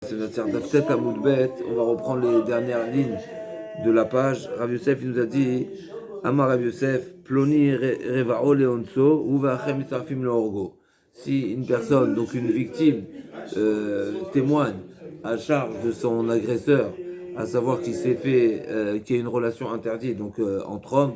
c'est notre Daftet Amoudbet. On va reprendre les dernières lignes de la page. Rav Yosef il nous a dit Amar Rav Yosef, Ploni Revao Leonso, ou Vachem Mitzarfim Leorgo. Si une personne, donc une victime, témoigne à charge de son agresseur, à savoir qu'il s'est fait, qu'il y a une relation interdite donc, entre hommes,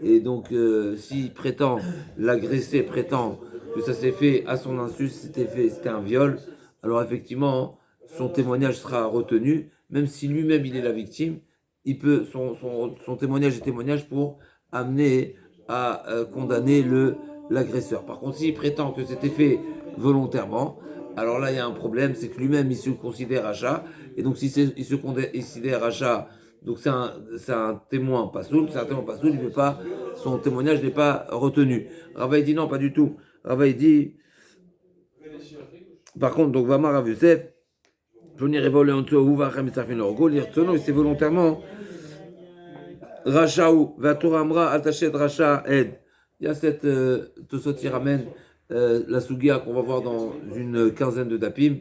et donc s'il prétend, l'agressé prétend que ça s'est fait à son insu, c'était un viol, alors effectivement, son témoignage sera retenu, même si lui-même il est la victime, il peut, son témoignage est témoignage pour amener à condamner l'agresseur. Par contre, s'il prétend que c'était fait volontairement, alors là il y a un problème, c'est que lui-même il se considère achat, et donc s'il se considère achat, donc c'est un témoin pas soul, il veut pas, son témoignage n'est pas retenu. Rava dit non, pas du tout. Rava dit, par contre, donc Vamar Rav Yosef, c'est volontairement Rachaou, Vatora Amra, Altachet Racha Ed. Il y a cette Tosot qui ramène la Sugia qu'on va voir dans une quinzaine de dapim,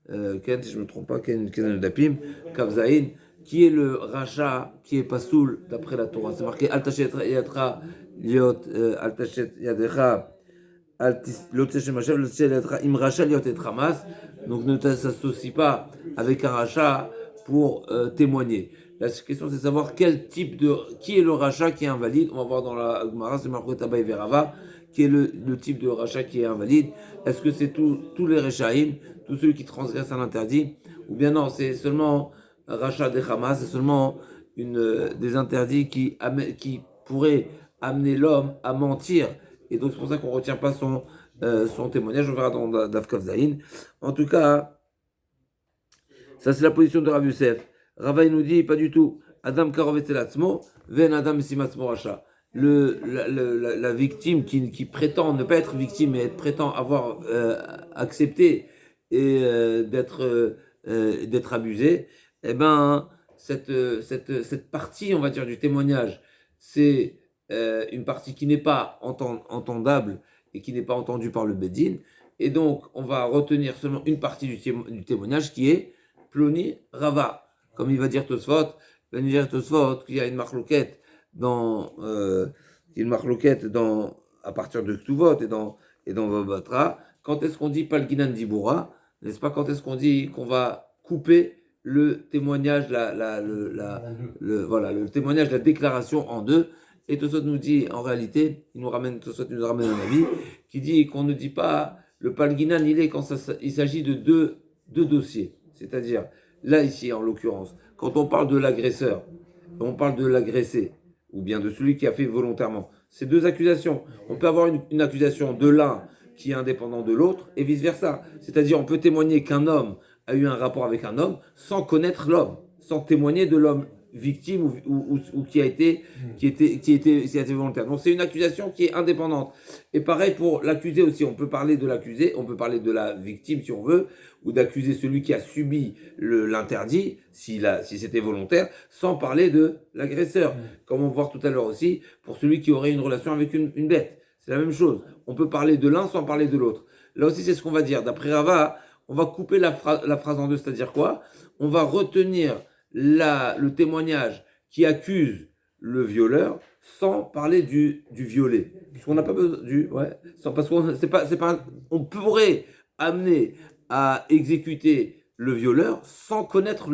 si je ne me trompe pas, une quinzaine de dapim, Kavzaïn, qui est le Racha qui est pas soul d'après la Torah. C'est marqué Altachet Yadra, Liot, Altachet Yadra. Donc ne s'associe pas avec un rachat pour témoigner. La question c'est de savoir qui est le rachat qui est invalide. On va voir dans la Gemara, c'est marqué Tabaï Verava, qui est le type de rachat qui est invalide. Est-ce que c'est tous les Rechaïm, tous ceux qui transgressent un interdit, ou bien non, c'est seulement rachat des Hamas, c'est seulement des interdits qui pourraient amener l'homme à mentir. Et donc c'est pour ça qu'on ne retient pas son témoignage, on verra dans Daf Kavzaïn. En tout cas, ça c'est la position de Rav Yosef. Rava nous dit pas du tout. Adam Karovetelatzmo, Ven Adam Simatzmo Racha. La victime qui prétend ne pas être victime, mais prétend avoir accepté et d'être abusé, eh ben, cette partie, on va dire, du témoignage, c'est une partie qui n'est pas entendable et qui n'est pas entendue par le Bedin. Et donc, on va retenir seulement une partie du témoignage qui est Ploni Rava. Comme il va dire Tosfot, qu'il y a une marloquette à partir de Ktuvot et dans Babatra. Quand est-ce qu'on dit Palginan Dibura, n'est-ce pas? Quand est-ce qu'on dit qu'on va couper le témoignage, le témoignage, la déclaration en deux? Et Tosfot nous dit, en réalité, Tosfot nous ramène un avis qui dit qu'on ne dit pas le Palginan, il est quand il s'agit de deux dossiers. C'est-à-dire, là, ici, en l'occurrence, quand on parle de l'agresseur, on parle de l'agressé, ou bien de celui qui a fait volontairement, c'est deux accusations. On peut avoir une accusation de l'un qui est indépendant de l'autre, et vice-versa. C'est-à-dire, on peut témoigner qu'un homme a eu un rapport avec un homme sans connaître l'homme, sans témoigner de l'homme victime ou qui a été volontaire. Donc c'est une accusation qui est indépendante. Et pareil pour l'accusé aussi, on peut parler de l'accusé, on peut parler de la victime si on veut, ou d'accuser celui qui a subi l'interdit, si c'était volontaire, sans parler de l'agresseur. Comme on va voir tout à l'heure aussi, pour celui qui aurait une relation avec une bête. C'est la même chose. On peut parler de l'un sans parler de l'autre. Là aussi c'est ce qu'on va dire. D'après Rava, on va couper la phrase en deux, c'est-à-dire quoi? On va retenir le témoignage qui accuse le violeur sans parler du violé. Puisqu'on n'a pas besoin parce qu'on on pourrait amener à exécuter le violeur sans connaître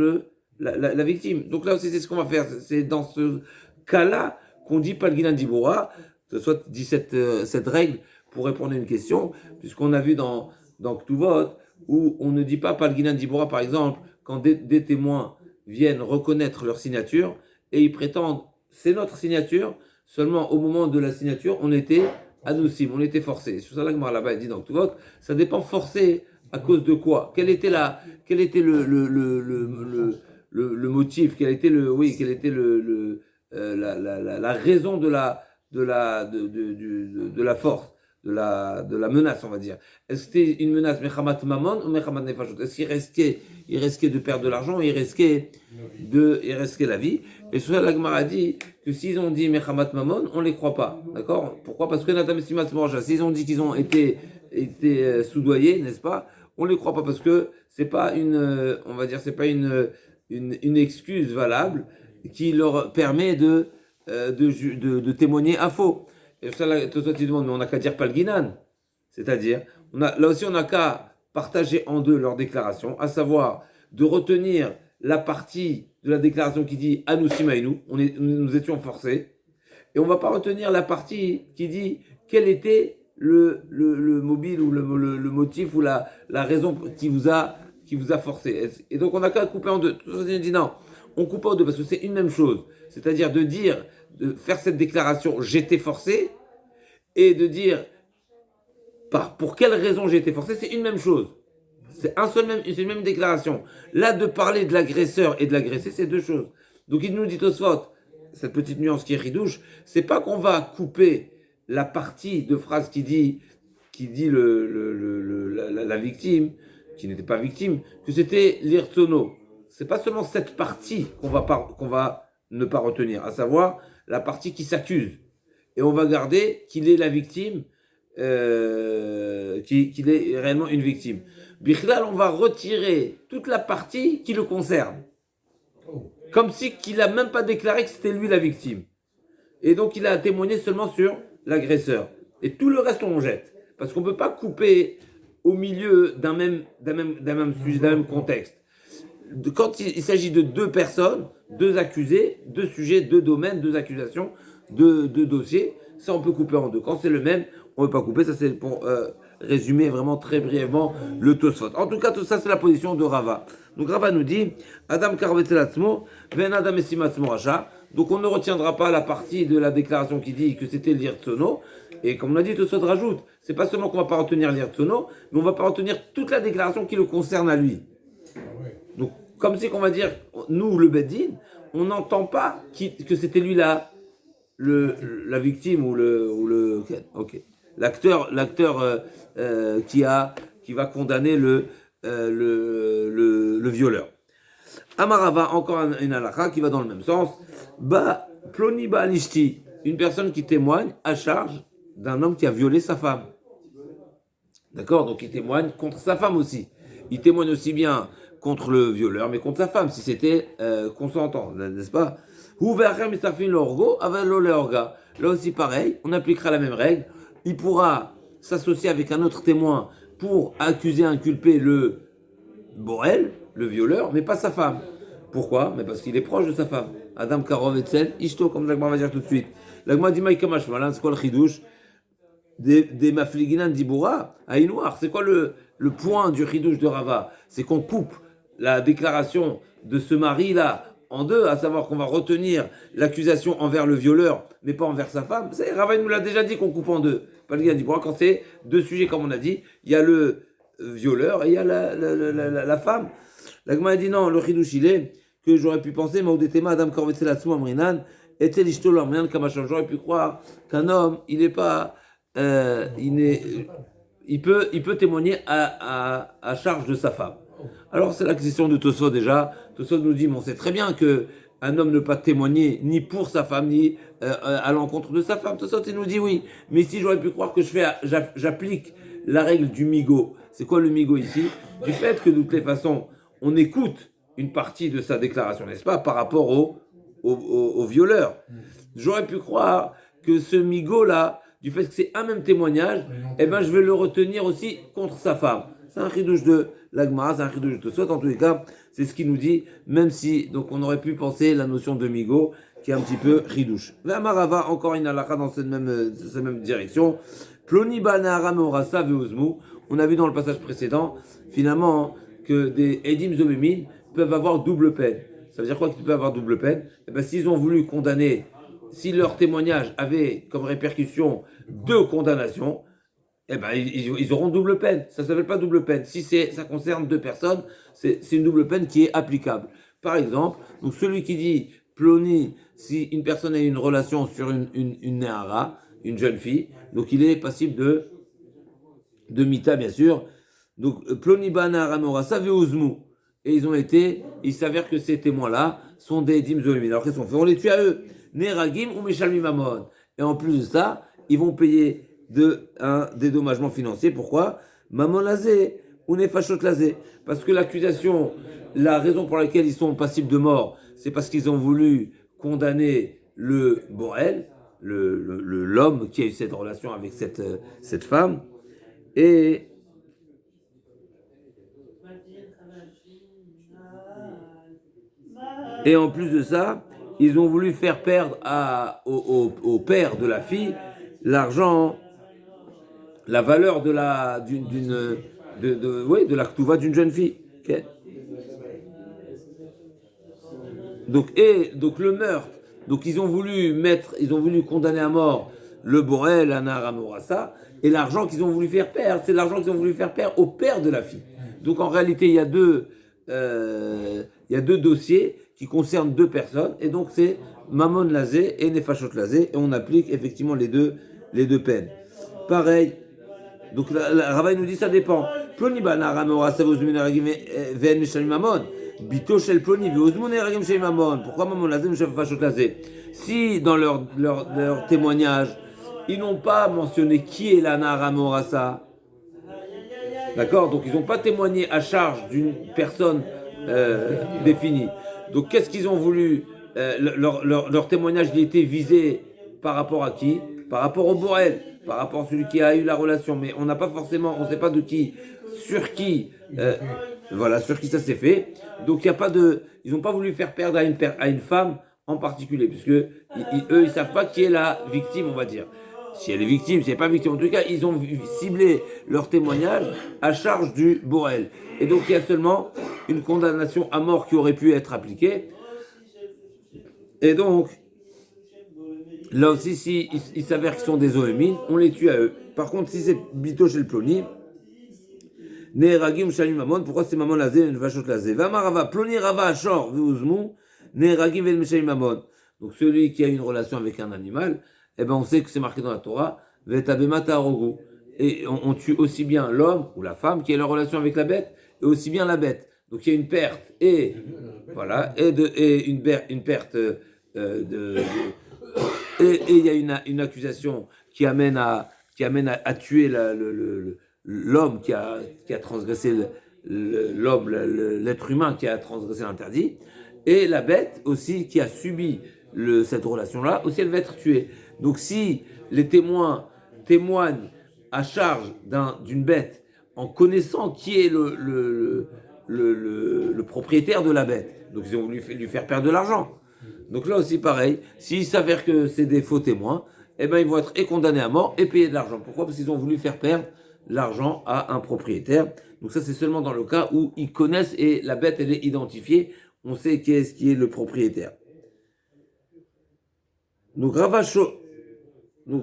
la victime. Donc là aussi, c'est ce qu'on va faire. C'est dans ce cas-là qu'on dit Palginan Dibora, soit dit cette règle pour répondre à une question, puisqu'on a vu dans Ktuvot, où on ne dit pas Palginan Dibora, par exemple, quand des témoins viennent reconnaître leur signature et ils prétendent c'est notre signature, seulement au moment de la signature, on était anoussim, on était forcé. Sur ça, la Gemara là-bas, elle dit dans tout vote, ça dépend forcé à cause de quoi? Quel était le motif? Quelle était la raison de la force? De la menace, on va dire. Est-ce que c'était une menace Mechamat Mamon ou Mechamat Nefashot? Est-ce qu'il risquait de perdre de l'argent ou il risquait la vie? Et sur ça, la Gemara a dit que s'ils ont dit Mechamat Mamon, on ne les croit pas. D'accord? Pourquoi? Parce que Natam Estimas Morja, s'ils ont dit qu'ils ont été soudoyés, n'est-ce pas? on les croit pas parce que c'est pas on va dire, c'est pas une excuse valable qui leur permet de témoigner à faux. Et ça, là, toi, tu demandes, mais on n'a qu'à dire Palginan. C'est-à-dire, là aussi, on n'a qu'à partager en deux leur déclaration, à savoir de retenir la partie de la déclaration qui dit Anusimainu, nous étions forcés, et on ne va pas retenir la partie qui dit quel était le mobile ou le motif ou la raison qui vous a forcé. Et donc on n'a qu'à couper en deux. Tout ça, dit non, on coupe en deux parce que c'est une même chose. C'est-à-dire de faire cette déclaration j'étais forcé et de dire pour quelle raison j'ai été forcé, c'est une même chose. C'est une même déclaration. Là, de parler de l'agresseur et de l'agressé, c'est deux choses. Donc il nous dit Tosfot, cette petite nuance qui est ridouche, c'est pas qu'on va couper la partie de phrase qui dit la victime, qui n'était pas victime, que c'était l'irtsono. C'est pas seulement cette partie qu'on va ne pas retenir, à savoir la partie qui s'accuse. Et on va garder qu'il est la victime, qu'il est réellement une victime. Bichlal, on va retirer toute la partie qui le concerne. Comme si qu'il n'a même pas déclaré que c'était lui la victime. Et donc il a témoigné seulement sur l'agresseur. Et tout le reste on jette. Parce qu'on ne peut pas couper au milieu d'un même sujet, d'un même contexte. Quand il s'agit de deux personnes, deux accusés, deux sujets, deux domaines, deux accusations, deux dossiers, ça on peut couper en deux. Quand c'est le même, on ne peut pas couper. Ça c'est pour résumer vraiment très brièvement le Tosfot. En tout cas, tout ça c'est la position de Rava. Donc Rava nous dit Adam karvetelatzmo, ven Adam estimatzmo racha. Donc on ne retiendra pas la partie de la déclaration qui dit que c'était l'irtsono. Et comme on a dit, Tosfot rajoute, c'est pas seulement qu'on va pas retenir l'irtsono, mais on va pas retenir toute la déclaration qui le concerne à lui. Donc comme c'est qu'on va dire, nous le Beddin, on n'entend pas que c'était lui la victime ou le ok. L'acteur qui va condamner le violeur. Amarava, encore une halakha qui va dans le même sens. Ploni alishti, une personne qui témoigne à charge d'un homme qui a violé sa femme. D'accord? Donc il témoigne contre sa femme aussi. Il témoigne aussi bien contre le violeur, mais contre sa femme, si c'était consentant, n'est-ce pas? Là aussi pareil, on appliquera la même règle. Il pourra s'associer avec un autre témoin pour accuser, inculper le Borel, le violeur, mais pas sa femme. Pourquoi? Mais parce qu'il est proche de sa femme. Adam Karov Etzel, Ishto, comme l'Agma va dire tout de suite. L'Agma dit Maïkamash Malan, c'est quoi le chidouche des Mafliginan d'Iboura à Inouar? C'est quoi le point du chidouche de Rava? C'est qu'on coupe la déclaration de ce mari-là en deux, à savoir qu'on va retenir l'accusation envers le violeur, mais pas envers sa femme. Rava nous l'a déjà dit qu'on coupe en deux. Mafliginan d'Iboura, quand c'est deux sujets, comme on a dit, il y a le violeur et il y a la femme. L'Agma a dit non, le chidouche il est que j'aurais pu penser, Maoudetema, Adam Korvetzelatsu Amrinan, était l'Ishtolo Amrinan Kamachon. J'aurais pu croire qu'un homme, il n'est pas. Il peut témoigner à charge de sa femme. Alors c'est la question de Tosfot déjà. Tosfot nous dit, on sait très bien que un homme ne peut pas témoigner ni pour sa femme ni à l'encontre de sa femme. Tosfot il nous dit oui, mais si j'aurais pu croire que j'applique la règle du migo. C'est quoi le migo ici? Du fait que de toutes les façons on écoute une partie de sa déclaration, n'est-ce pas, par rapport au violeur. J'aurais pu croire que ce migo là, du fait que c'est un même témoignage, eh ben je vais le retenir aussi contre sa femme. C'est un chidouche de l'Agma, c'est un chidouche de Tosfot. En tous les cas, c'est ce qu'il nous dit, même si donc on aurait pu penser la notion de migo qui est un petit peu chidouche. L'amarava, encore une halakha dans cette même direction. Ploni banahara meorasa veuzmu. On a vu dans le passage précédent, finalement, que des edim zomemim peuvent avoir double peine. Ça veut dire quoi qu'ils peuvent avoir double peine? Eh ben, s'ils ont voulu condamner, si leur témoignage avait comme répercussion deux condamnations, eh ben, ils auront double peine. Ça ne s'appelle pas double peine. Si ça concerne deux personnes, c'est une double peine qui est applicable. Par exemple, donc celui qui dit Ploni, si une personne a une relation sur une Nehara, une jeune fille, donc il est passible de Mita, bien sûr. Donc, Ploni Bana Ramora, Saveuzmu. Et il s'avère que ces témoins-là sont des Edim Zoémin. Alors qu'est-ce qu'on fait? On les tue à eux. Neragim ou Meshalmi Mamon. Et en plus de ça, ils vont payer des dédommagements financiers. Pourquoi? Mamon Lazé, ou nefashot lazé. Parce que l'accusation, la raison pour laquelle ils sont passibles de mort, c'est parce qu'ils ont voulu condamner le Borel, l'homme qui a eu cette relation avec cette femme. Et en plus de ça, ils ont voulu faire perdre au père de la fille l'argent, la valeur de la de la ketouva d'une jeune fille. Okay. Donc le meurtre. Donc ils ont voulu condamner à mort le Borel, Anna Ramorasa, et l'argent qu'ils ont voulu faire perdre, c'est l'argent qu'ils ont voulu faire perdre au père de la fille. Donc en réalité, il y a deux dossiers qui concernent deux personnes, et donc c'est Mammon Lazé et Nefashot Lazé, et on applique effectivement les deux peines. Pareil. Donc la Rava nous dit ça dépend. Plonibana Ramorasa Vozmuneragim Ven Mishalim Mammon. Bito shel ploni ve'ozmuneragim shel Mammon. Pourquoi Mammon Lazé Nefashot Lazé? Si dans leur témoignage, ils n'ont pas mentionné qui est l'Ana Ramorasa, d'accord? Donc ils n'ont pas témoigné à charge d'une personne définie. Donc qu'est-ce qu'ils ont voulu leur témoignage, il était visé par rapport à qui? Par rapport au Borel, par rapport à celui qui a eu la relation. Mais on n'a pas forcément, on ne sait pas de qui, sur qui, sur qui ça s'est fait. Donc il y a pas de, ils n'ont pas voulu faire perdre à une femme en particulier, puisque eux ils savent pas qui est la victime, on va dire. Si elle est victime, si elle n'est pas victime, en tout cas ils ont ciblé leur témoignage à charge du Borel. Et donc il y a seulement une condamnation à mort qui aurait pu être appliquée. Et donc là aussi, si il s'avère qu'ils sont des ohémines, on les tue à eux. Par contre, si c'est Bito chez le Ploni, Neheragim Shalim Mamon, pourquoi c'est Mamon Lazé, une vachot Lazé? Vamarava, Ploni Rava Achor, Veuzmou, Neheragim Vel Shalim Mamon. Donc celui qui a une relation avec un animal, eh ben on sait que c'est marqué dans la Torah, Vetabemata Arogu. Et on tue aussi bien l'homme ou la femme qui a la relation avec la bête, et aussi bien la bête. Donc il y a une perte, et voilà, et une perte et il y a une accusation qui amène à tuer l'homme qui a transgressé l'être humain qui a transgressé l'interdit, et la bête aussi qui a subi cette relation-là, aussi elle va être tuée. Donc si les témoins témoignent à charge d'une bête en connaissant qui est le propriétaire de la bête, donc ils ont voulu lui faire perdre de l'argent. Donc là aussi pareil, s'il s'avère que c'est des faux témoins, eh ben ils vont être condamnés à mort et payer de l'argent. Pourquoi? Parce qu'ils ont voulu faire perdre l'argent à un propriétaire. Donc ça c'est seulement dans le cas où ils connaissent et la bête elle est identifiée, on sait qui est le propriétaire. Donc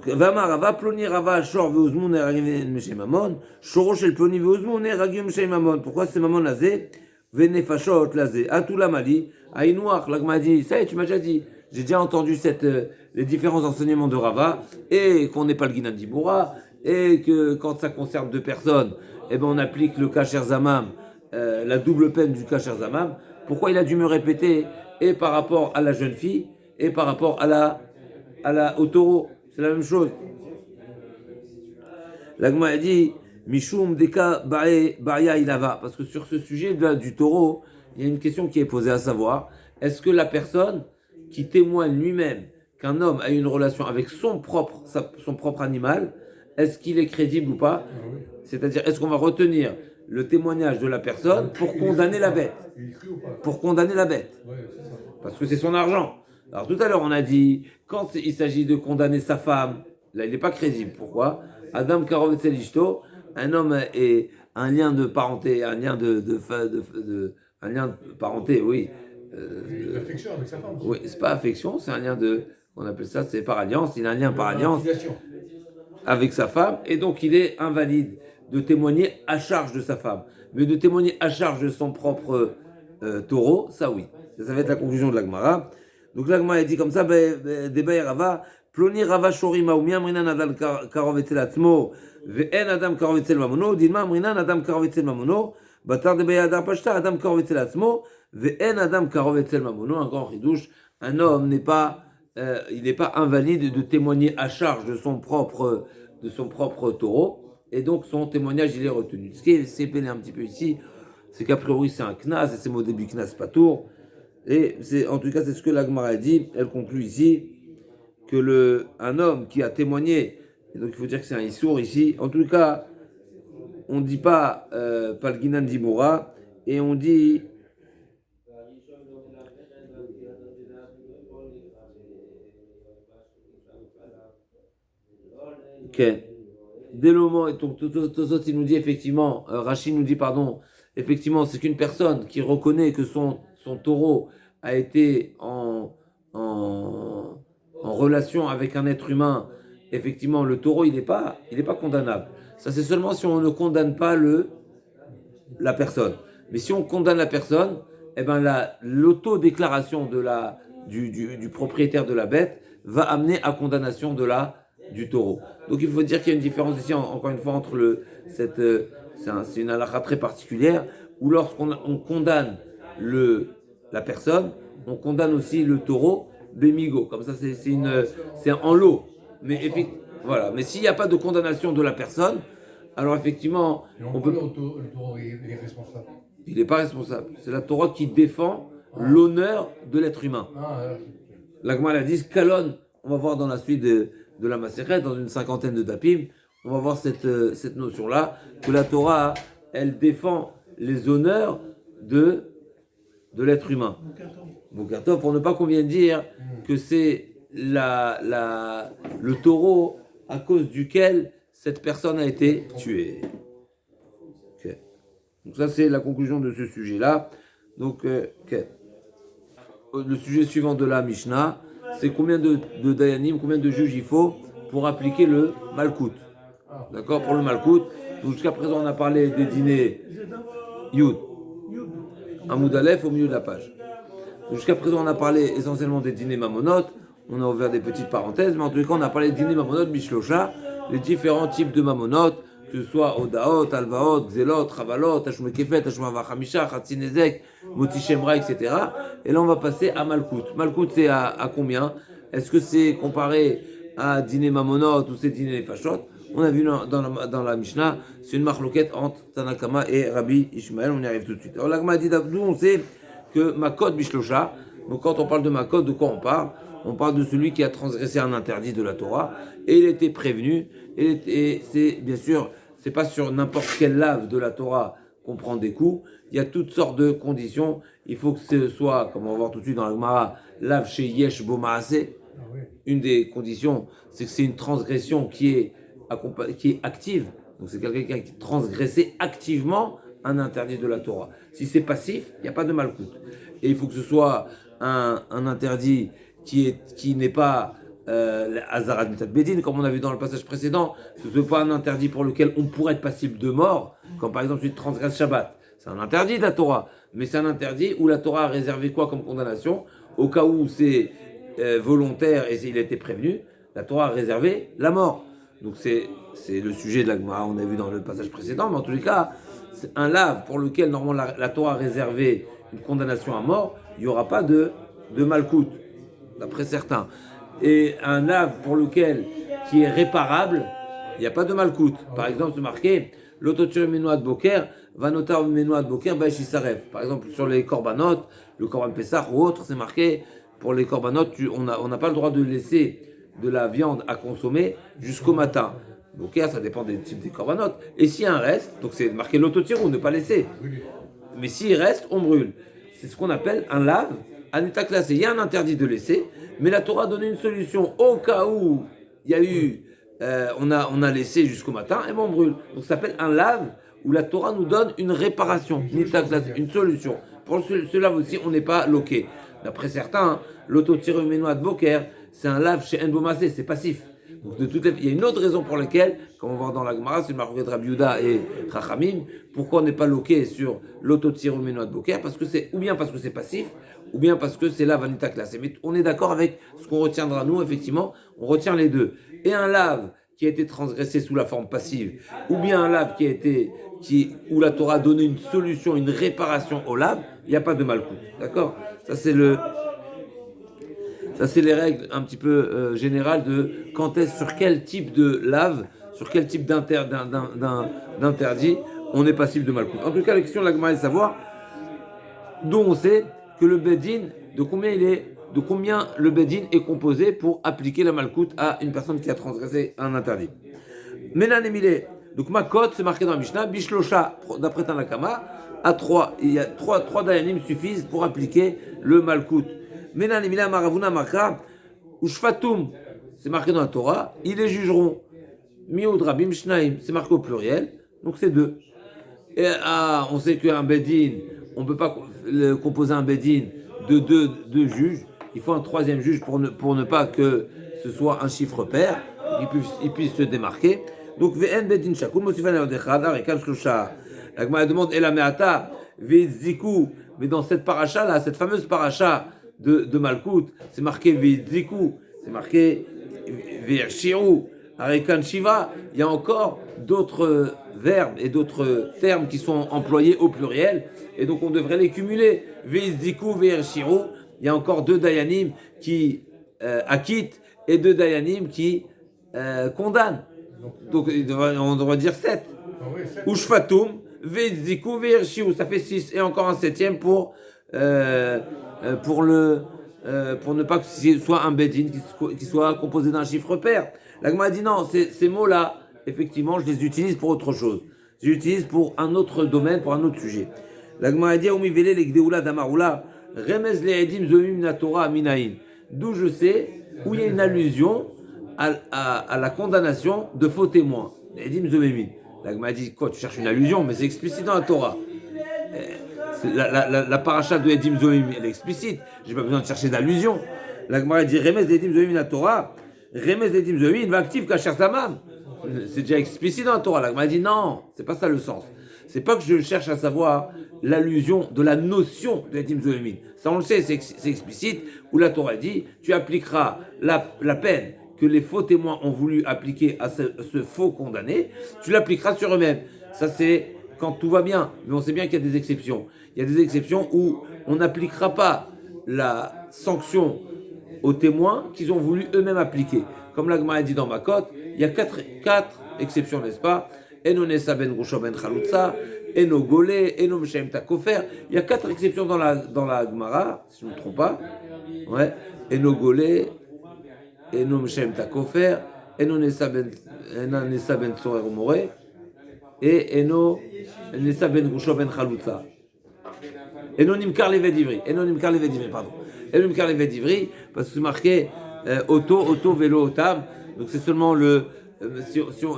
Vama Rava ploni Rava Shor veuzmun eragim meshe Mamon, Shoro shel ploni veuzmun eragim meshe Mamon. Pourquoi c'est Mamon lazé? Venefashot lazé. Atula mali, Aïnouach, l'agma dit, ça y est, tu m'as déjà dit. J'ai déjà entendu les différents enseignements de Rava, et qu'on n'est pas le Guinan d'Iboura, et que quand ça concerne deux personnes, eh ben on applique le Kacher Zamam, la double peine du Kacher Zamam. Pourquoi il a dû me répéter, et par rapport à la jeune fille, et par rapport au taureau? C'est la même chose. L'agma a dit, Mishum deka baya ilava, parce que sur ce sujet du taureau, il y a une question qui est posée, à savoir, est-ce que la personne qui témoigne lui-même qu'un homme a une relation avec son propre animal, est-ce qu'il est crédible ou pas? C'est-à-dire, est-ce qu'on va retenir le témoignage de la personne pour condamner la bête? Pour condamner la bête. Parce que c'est son argent. Alors tout à l'heure, on a dit, quand il s'agit de condamner sa femme, là, il n'est pas crédible. Pourquoi? Adam Karov et Selishto, un homme est un lien de parenté, un lien un lien de parenté, oui. Affection avec sa femme. Oui, c'est pas affection, c'est un lien on appelle ça, c'est par alliance. Il a un lien par alliance avec sa femme, et donc il est invalide de témoigner à charge de sa femme. Mais de témoigner à charge de son propre taureau, ça oui. Ça va être la conclusion de l'Agmara. Donc l'Agmara dit comme ça, Débaï Rava, Ploni Rava Shorima, ou Miamrinan Adam Karov etzel Atzmo, Ve'en Adam Karov etzel Mamono, Dilma Amrinan Adam Karov etzel Mamono, Batar Débaï Adar Pashta, Adam Karov etzel Atzmo, Ve'en Adam Karov etzel Mamono, un grand ridouche, un homme il n'est pas invalide de témoigner à charge de son propre taureau, et donc son témoignage il est retenu. Ce qui est sépelé un petit peu ici, c'est qu'a priori c'est un knas, et c'est mot début knas patour, et en tout cas c'est ce que la Gemara dit, elle conclut ici, que un homme qui a témoigné, et donc il faut dire que c'est un issour ici, en tout cas, on ne dit pas Palginan Dimora, et on dit que dès le moment, donc Tosot il nous dit effectivement, Rachid nous dit pardon, effectivement c'est qu'une personne qui reconnaît que son taureau a été en relation avec un être humain, effectivement le taureau il n'est pas condamnable. Ça c'est seulement si on ne condamne pas la personne. Mais si on condamne la personne, eh ben l'autodéclaration du propriétaire de la bête va amener à condamnation du taureau. Donc il faut dire qu'il y a une différence ici, encore une fois, entre c'est une halakha très particulière, où lorsqu'on condamne la personne, on condamne aussi le taureau bémigo. Comme ça, c'est en lot. Mais voilà. Mais s'il n'y a pas de condamnation de la personne, alors effectivement, on peut. Le taureau, il est responsable. Il n'est pas responsable. C'est la Torah qui défend l'honneur de l'être humain. La Gemara dit Kalon, on va voir dans la suite de la Maseret, dans une cinquantaine de dapim, on va voir cette notion-là, que la Torah, elle défend les honneurs de l'être humain. Boukatov, pour ne pas qu'on vienne dire que c'est le taureau à cause duquel cette personne a été tuée. Okay. Donc ça, c'est la conclusion de ce sujet-là. Donc, okay. Le sujet suivant de la Mishnah, c'est combien de dayanim, combien de juges il faut pour appliquer le malkout. D'accord? Pour le malkout. Jusqu'à présent, on a parlé des dîners Yud, Amoud Aleph au milieu de la page. Jusqu'à présent, on a parlé essentiellement des dîners mamonot. On a ouvert des petites parenthèses, mais en tout cas, on a parlé des dîners mamonot, Mishlosha, les différents types de mamonot, que ce soit Odaot, Alvaot, Xelot, Ravalot, Tashmekefet, Tashmavachamisha, Khatsinezek, Motishemra, etc. Et là, on va passer à Malkout. Malkout, c'est à combien? Est-ce que c'est comparé à dîner mamonot ou c'est dîner fachot? On a vu dans la Mishnah, c'est une marloquette entre Tanakama et Rabbi Ishmael. On y arrive tout de suite. Alors, la Gemara dit d'abord, on sait que Makot Bishlosha, donc quand on parle de Makot, de quoi on parle? On parle de celui qui a transgressé un interdit de la Torah et il était prévenu. Et c'est bien sûr, c'est pas sur n'importe quel lave de la Torah qu'on prend des coups. Il y a toutes sortes de conditions. Il faut que ce soit, comme on va voir tout de suite dans la Gemara, lave chez Yesh Bomaase. Une des conditions, c'est que c'est une transgression qui est active. Donc c'est quelqu'un qui a transgressé activement un interdit de la Torah. Si c'est passif, il n'y a pas de malkout. Et il faut que ce soit un interdit qui n'est pas Azarat Mitat Bedin, comme on a vu dans le passage précédent. Ce n'est pas un interdit pour lequel on pourrait être passible de mort, comme par exemple celui de transgresse Shabbat. C'est un interdit de la Torah, mais c'est un interdit où la Torah a réservé quoi comme condamnation? Au cas où c'est volontaire et il a été prévenu, la Torah a réservé la mort. Donc c'est le sujet de la Gemara, on a vu dans le passage précédent, mais en tous les cas, c'est un lave pour lequel normalement la Torah a réservé une condamnation à mort, il n'y aura pas de malkout, d'après certains. Et un lave pour lequel qui est réparable, il n'y a pas de malkout. Par exemple, c'est marqué l'autotur menoat boker, vanota menoat boker, baishisaref. Par exemple, sur les korbanot, le korban Pessah ou autre, c'est marqué pour les korbanot, on n'a pas le droit de laisser de la viande à consommer jusqu'au matin. Boker, ça dépend des types des korbanot. Et s'il y a un reste, donc c'est marqué l'autotir ou ne pas laisser. Mais s'il reste, on brûle. C'est ce qu'on appelle un lave, un état classé. Il y a un interdit de laisser, mais la Torah a donné une solution au cas où il y a eu, on a laissé jusqu'au matin, et on brûle. Donc ça s'appelle un lave où la Torah nous donne une réparation, une solution. Pour ce lave aussi, on n'est pas loqué. D'après certains, l'autotir menoat boker, c'est un lave chez Enbomasé, c'est passif. Donc il y a une autre raison pour laquelle, comme on va voir dans la Gemara, c'est le marqué de Rabbi Yehuda et Chachamim, pourquoi on n'est pas loqué sur l'autotir menoat boker, ou bien parce que c'est passif, ou bien parce que c'est la vanita classée. Mais on est d'accord avec ce qu'on retiendra nous, effectivement, on retient les deux. Et un lave qui a été transgressé sous la forme passive, ou bien un lave où la Torah a donné une solution, une réparation au lave, il n'y a pas de malkout. D'accord? Ça c'est les règles un petit peu générales de sur quel type de lave, sur quel type d'interdit on est passible de malcoute. En tout cas, la question de la Gemara est de savoir d'où on sait que le bedin, de combien le bedin est composé pour appliquer la malcoute à une personne qui a transgressé un interdit. Menan Emile, donc Makot, c'est marqué dans la Mishnah, Bishlosha, d'après Tanakama, à 3, il y a 3 dayanim suffisent pour appliquer le malcoute. Menan Emile, Maravuna Maka, Ushfatum, c'est marqué dans la Torah, ils les jugeront. Miud Rabim Shnaim, c'est marqué au pluriel, donc c'est 2. Et on sait qu'un bedin, on ne peut pas composer un bedin de deux juges. Il faut un troisième juge pour ne pas que ce soit un chiffre pair, il puisse se démarquer. Donc, V'en bedin shakum, Mosifan Yodechad, Arekan Shlosha. La Gemara demande, Ela Meata, V'ziku. Mais dans cette paracha là, cette fameuse paracha de Malkout, c'est marqué V'ziku, c'est marqué V'yirshiru, Arekan Shiva. Il y a encore d'autres verbes et d'autres termes qui sont employés au pluriel, et donc on devrait les cumuler. V'ziku, V'yirshiru. Il y a encore 2 dayanim qui acquittent et 2 dayanim qui condamnent. Donc on devrait dire 7. Ushfatum, Veziku, Vershiu, ça fait 6. Et encore un 7e pour ne pas que ce soit un bedin qui soit composé d'un chiffre pair. La Gemara dit non, ces mots-là, effectivement, je les utilise pour autre chose. Je les utilise pour un autre domaine, pour un autre sujet. La Gemara dit Umivele le Gdeula Damarula, Remez le Edim Zoim na Torah Minaïn. D'où je sais où il y a une allusion à la condamnation de faux témoins. Edim Zomemin. La Gemara dit quoi? Tu cherches une allusion, mais c'est explicite dans la Torah. La paracha de Edim Zomemin, elle est explicite. J'ai pas besoin de chercher d'allusion. La Gemara dit Remez Edim Zomemin la Torah. Remez Edim Zomemin va active Kacher Samam. C'est déjà explicite dans la Torah. La Gemara dit non, c'est pas ça le sens. C'est pas que je cherche à savoir l'allusion de la notion de Edim Zomemin. Ça on le sait, c'est explicite. Où la Torah dit tu appliqueras la peine que les faux témoins ont voulu appliquer à ce faux condamné, tu l'appliqueras sur eux-mêmes. Ça, c'est quand tout va bien. Mais on sait bien qu'il y a des exceptions. Il y a des exceptions où on n'appliquera pas la sanction aux témoins qu'ils ont voulu eux-mêmes appliquer. Comme la Gemara dit dans Makot, il y a 4 exceptions, n'est-ce pas? Eno nesa ben grusho ben chalutza, eno golé, eno meshem takofer. Il y a 4 exceptions dans la Gemara, si je ne me trompe pas. Ouais. Eno golé, Eno Meshem Takofer, Eno Nesa Ben Sorer Moré, et Eno Nesa Ben Grusho Ben Chalutza. Eno Nimkar Levet Divri, pardon. Eno Nimkar Levet Divri, parce que c'est marqué Auto, Vélo, Otam. Donc c'est seulement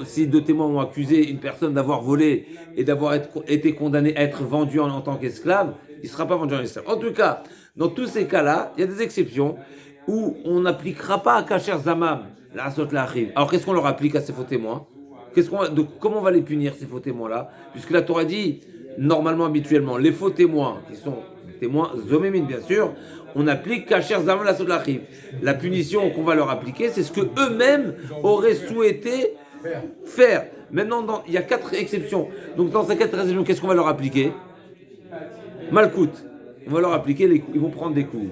si 2 témoins ont accusé une personne d'avoir volé et d'avoir été condamné à être vendu en tant qu'esclave, il ne sera pas vendu en esclave. En tout cas, dans tous ces cas-là, il y a des exceptions où on n'appliquera pas à Kacher Zamam la Asot la Achiv. Alors qu'est-ce qu'on leur applique à ces faux témoins? Comment on va les punir, ces faux témoins-là? Puisque la Torah dit, normalement, habituellement, les faux témoins, qui sont des témoins Zomémin, bien sûr, on applique Kacher Zamam la Asot la Achiv. La punition qu'on va leur appliquer, c'est ce que eux-mêmes auraient souhaité faire. Maintenant, il y a 4 exceptions. Donc dans ces 4 exceptions, qu'est-ce qu'on va leur appliquer? Malkout. On va leur appliquer les coups. Ils vont prendre des coups.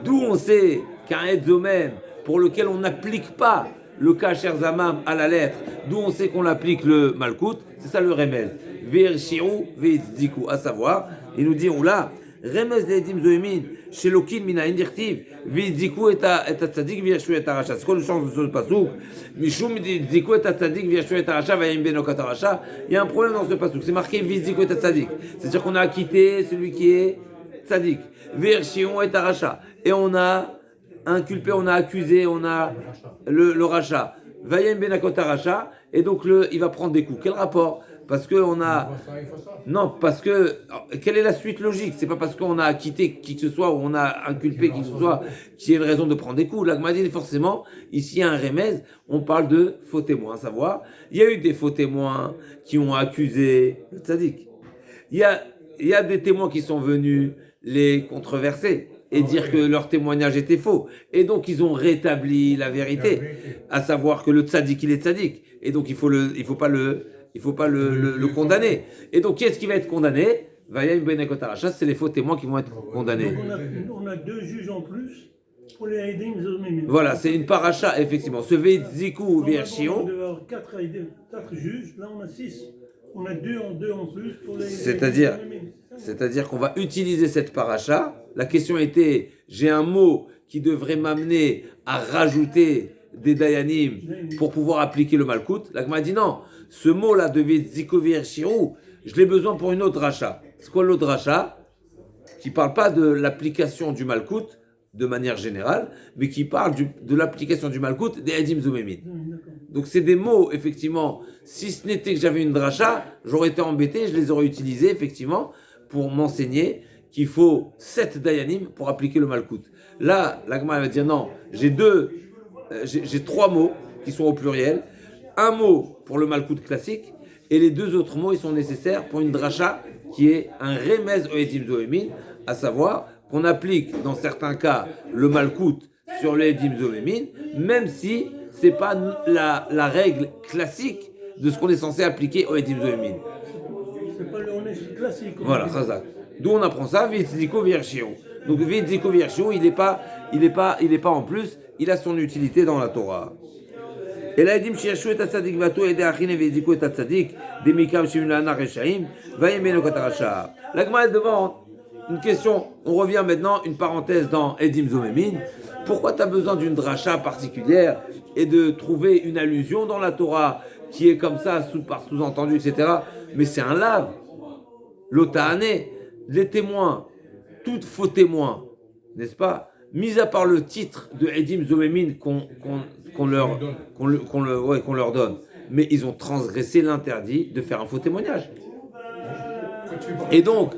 D'où on sait qu'un Edzomen pour lequel on n'applique pas le Kacher Zamam à la lettre, d'où on sait qu'on l'applique le Malkout, c'est ça le Remez. Ve'ershiru ve'ezdiku, à savoir, il nous dit, oula, Remez le'edim zoemin, shelokin mina indirtiv, ve'ezdiku et tzadik ve'ershu et aracha. C'est quoi le sens de ce pasouk? Mishum ve'ezdiku et tzadik ve'ershu et aracha va'yim benokot aracha. Il y a un problème dans ce pasouk, c'est marqué ve'ezdiku et tzadik. C'est-à-dire qu'on a acquitté celui qui est tzadik. Ve'ershiru et aracha. Et on a inculpé, on a accusé, on a le rachat. Vayem benakot rachat, et donc il va prendre des coups. Quel rapport? Parce que on a. Non, parce que. Quelle est la suite logique? C'est pas parce qu'on a acquitté qui que ce soit ou on a inculpé qui que ce soit qu'il y ait une raison de prendre des coups. Là, m'a dit forcément, ici il y a un remède, on parle de faux témoins. À savoir, il y a eu des faux témoins qui ont accusé le tzaddik. Il y a des témoins qui sont venus les controverser et dire que leur témoignage était faux. Et donc, ils ont rétabli la vérité, à savoir que le tzaddik, il est tzaddik. Et donc, il faut pas le condamner. Et donc, qui est-ce qui va être condamné? Vayem benekot aracha, c'est les faux témoins qui vont être condamnés. On a 2 juges en plus Pour les Haïdim, ils ont mis. Voilà, c'est une paracha, effectivement. Ce Veidziku On Virchion, devait avoir 4 juges, là on a 6. On a 2 en plus pour les c'est-à-dire qu'on va utiliser cette paracha. La question était, j'ai un mot qui devrait m'amener à rajouter des dayanim pour pouvoir appliquer le malkout. La Gemara dit non, ce mot-là de Veidziku Virchion, je l'ai besoin pour une autre dracha. C'est quoi l'autre dracha? Qui ne parle pas de l'application du malkout de manière générale, mais qui parle de l'application du malkout des Edim Zomémin. Donc c'est des mots, effectivement, si ce n'était que j'avais une dracha, j'aurais été embêté, je les aurais utilisés, effectivement, pour m'enseigner qu'il faut 7 dayanim pour appliquer le malkout. Là, la Gemara va dire non, j'ai 3 mots qui sont au pluriel, un mot pour le malkout classique, et les 2 autres mots, ils sont nécessaires pour une dracha qui est un remez au Edim Zomémin, à savoir qu'on applique dans certains cas le malkout sur les Edim Zomémin, même si ce n'est pas la règle classique de ce qu'on est censé appliquer au Edim Zomémin. C'est pas le honest classique. Voilà, chazak. D'où on apprend ça, Veidziku Virchion. Donc Veidziku Virchion, il n'est pas en plus, il a son utilité dans la Torah. Et là, Edim Shiashu et Tatzadik Vato et Deachine Veidziku et Tatzadik, Demikam Shimlana Rechaim, Vayemeno Katarasha. La Gemara demande une question, on revient maintenant, une parenthèse dans Edim Zomémin. Pourquoi tu as besoin d'une dracha particulière et de trouver une allusion dans la Torah qui est comme ça, par sous-entendu, etc. Mais c'est un lave. L'Otahane, les témoins, tout faux témoin, n'est-ce pas? Mis à part le titre de Edim Zomémin qu'on leur donne. Mais ils ont transgressé l'interdit de faire un faux témoignage. Et donc,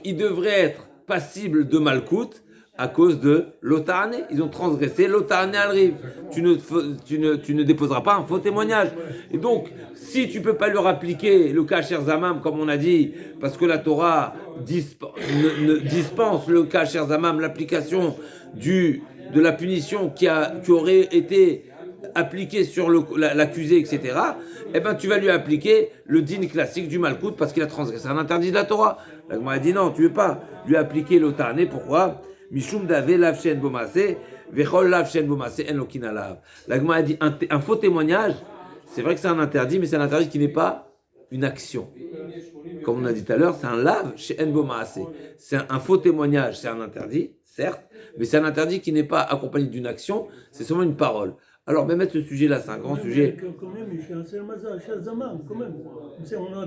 ils devraient être passibles de malkout à cause de l'Otahane. Ils ont transgressé l'Otahane al-Riv. Tu ne déposeras pas un faux témoignage. Et donc, si tu ne peux pas leur appliquer le Kasher Zamam, comme on a dit, parce que la Torah dispense le Kasher Zamam, l'application de la punition qui aurait été appliquée sur l'accusé, etc., eh ben, tu vas lui appliquer le din classique du malkout parce qu'il a transgressé un interdit de la Torah. La Gemara a dit non, tu ne veux pas lui appliquer l'Otahane. Pourquoi? Mishum dave lav shen bomase, vechol lav shen bomase en lokina lav. La Gemara a dit un faux témoignage, c'est vrai que c'est un interdit, mais c'est un interdit qui n'est pas une action. Comme on a dit tout à l'heure, c'est un lav chez en bomase. C'est un faux témoignage, c'est un interdit, certes, mais c'est un interdit qui n'est pas accompagné d'une action, c'est seulement une parole. Alors, même ce sujet-là, c'est un grand sujet. Quand même, il fait un Shazamam, quand même. On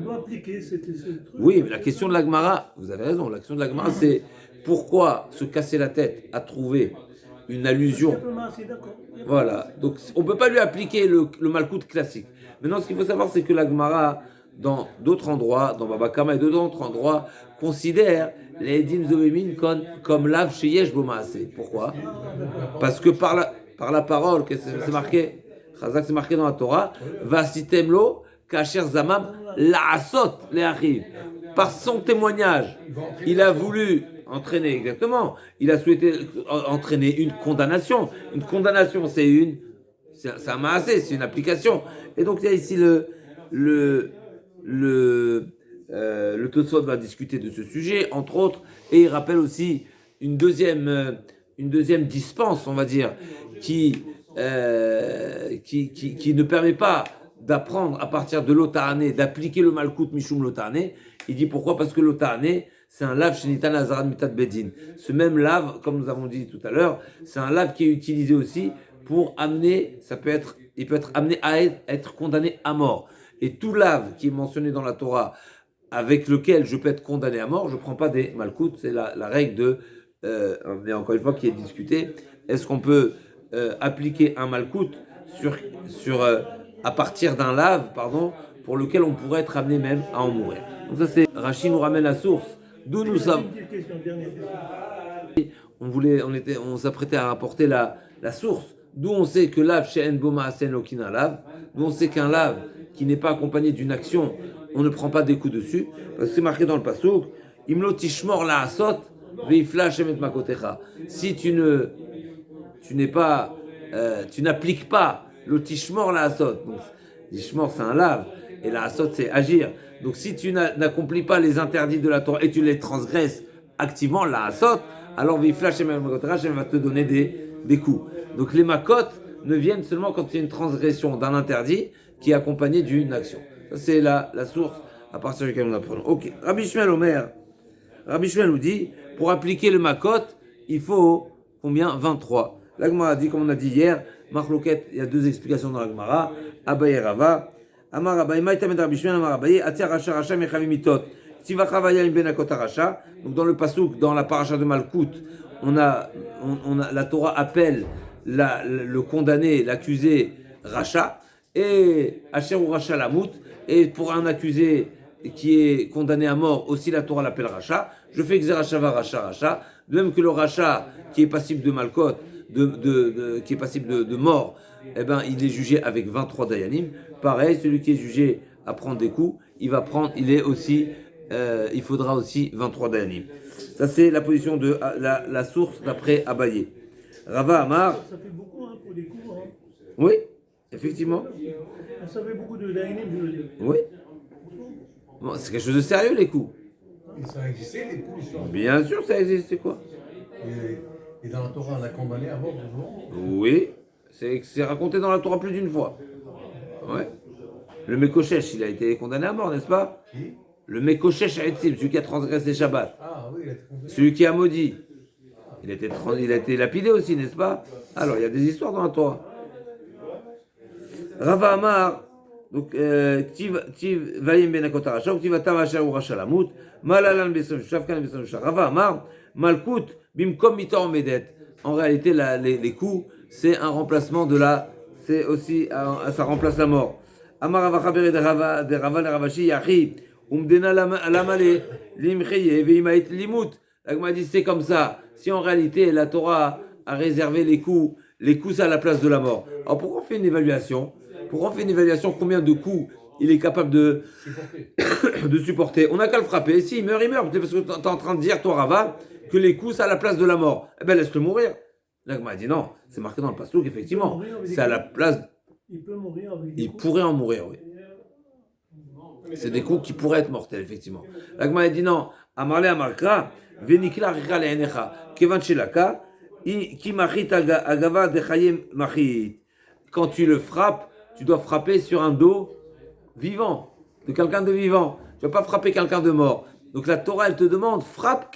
doit appliquer ce truc. Oui, mais la question de la Gemara, vous avez raison, la question de la Gemara, c'est pourquoi se casser la tête à trouver une allusion. Voilà, donc on ne peut pas lui appliquer le malkout classique. Maintenant, ce qu'il faut savoir, c'est que la Gemara, dans d'autres endroits, dans Baba Kama et d'autres endroits, considère les Edim Zomémin comme lav sheyesh bomaase. Pourquoi? Parce que par la parole, que c'est marqué, Chazak, c'est marqué dans la Torah, Vasitemlo, Kasher Zamam, Laasot, Leachiv. Par son témoignage, il a voulu entraîner, exactement, il a souhaité entraîner une condamnation. Une condamnation, c'est un maasé, c'est une application. Et donc, il y a ici le Tosfot va discuter de ce sujet, entre autres, et il rappelle aussi une deuxième dispense, on va dire, qui ne permet pas d'apprendre à partir de l'Otahane, d'appliquer le malkout mishum l'Otahane. Il dit pourquoi? Parce que l'Otahane, c'est un lave shenitan azarat mitat bedin. Ce même lave, comme nous avons dit tout à l'heure, c'est un lave qui est utilisé aussi pour amener, il peut être amené à être condamné à mort. Et tout lave qui est mentionné dans la Torah, avec lequel je peux être condamné à mort, je ne prends pas des malkout. C'est la règle mais encore une fois qui est discutée. Est-ce qu'on peut appliquer un malkout à partir d'un lave, pour lequel on pourrait être amené même à en mourir. Donc ça c'est, Rachid nous ramène la source, d'où nous sommes. On s'apprêtait à rapporter la source, d'où on sait que lave chez Enboma Asen Lokina lave, d'où on sait qu'un lave qui n'est pas accompagné d'une action, on ne prend pas des coups dessus, parce que c'est marqué dans le pasouk, Imlo tishmor la asot, veifla shemet makotecha. Si tu n'appliques pas le tishmor la asot, donc tishmor c'est un lave, et la asot c'est agir. Donc si tu n'accomplis pas les interdits de la Torah et tu les transgresses activement, la asot, alors Viflash Hashem va te donner des coups. Donc les makot ne viennent seulement quand il y a une transgression d'un interdit qui est accompagné d'une action. Ça c'est la source à partir de laquelle on apprend. Ok, Rabbi Shmuel Omer, Rabbi Shmuel nous dit, pour appliquer le makot, il faut combien? 23. La Gemara dit, comme on a dit hier, Machloket, il y a deux explications dans la Gemara, Abaye Rava, Amar Abaye, Maïtamed Rabbi Shmuel, Amar Abaye, Atia Racha Racha Mechavi Mitot, Tiva Chavaya Im Benakot Racha. Donc dans le pasuk, dans la paracha de Malkout, on a la Torah appelle le condamné, l'accusé Racha, et Asher ou Racha Lamout, et pour un accusé qui est condamné à mort, aussi la Torah l'appelle Racha. Je fais Xerashava Racha Racha, de même que le Racha qui est passible de Malkot, qui est passible de mort, eh ben, il est jugé avec 23 Dayanim. Pareil, celui qui est jugé à prendre des coups, il faudra aussi 23 Dayanim. Ça, c'est la position de la source d'après Abaye. Rava Amar. Ça fait beaucoup pour des coups. Oui, effectivement. Ça fait beaucoup de dayanim, je veux dire. Oui. Bon, c'est quelque chose de sérieux, les coups. Et ça a existé, les coups, l'histoire. Bien sûr, ça existe, c'est quoi? Et dans la Torah, on l'a condamné à mort, Oui, c'est raconté dans la Torah plus d'une fois. Ouais. Le Mekoshesh, il a été condamné à mort, n'est-ce pas? Qui? Le Mekoshesh Haetzim, celui qui a transgressé Shabbat. Ah oui, il a été condamné. Celui qui a maudit. Il a été lapidé aussi, n'est-ce pas? Alors, il y a des histoires dans la Torah. Rava Amar, donc, Tiv Vayim Ben Akotaracha, ou Tivatam Asher ou Racha Lamut, Malalan Besom Shavkan Besom Shav. Rava Amar, Malkut, Bimkom Mitor Medet. En réalité, les coups, c'est un remplacement c'est aussi, ça remplace la mort. Amar Avachaber de Rava le Ravashi, Yachi, Umdena Lamale, Limcheye, Veimait Limut. La Gemara dit, c'est comme ça. Si en réalité, la Torah a réservé les coups, c'est à la place de la mort. Alors pourquoi on fait une évaluation? Pourquoi on fait une évaluation combien de coups il est capable de supporter? On n'a qu'à le frapper. Si il meurt, il meurt. Parce que tu es en train de dire, toi, Rava, que les coups, c'est à la place de la mort. Eh bien, laisse-le mourir. La Gemara dit non. C'est marqué dans le pasouk, effectivement. C'est à la place. Il peut mourir avec des Il coups. pourrait en mourir, oui. C'est des coups qui pourraient être mortels, effectivement. La Gemara dit non. Amarle Amarkra, Venikla Rika Le'enecha, Kevan Shelaka, Ki Machit Agava Dechayem Machit. Quand tu le frappes, tu dois frapper sur un dos vivant, de quelqu'un de vivant. Tu ne vas pas frapper quelqu'un de mort. Donc la Torah, elle te demande, frappe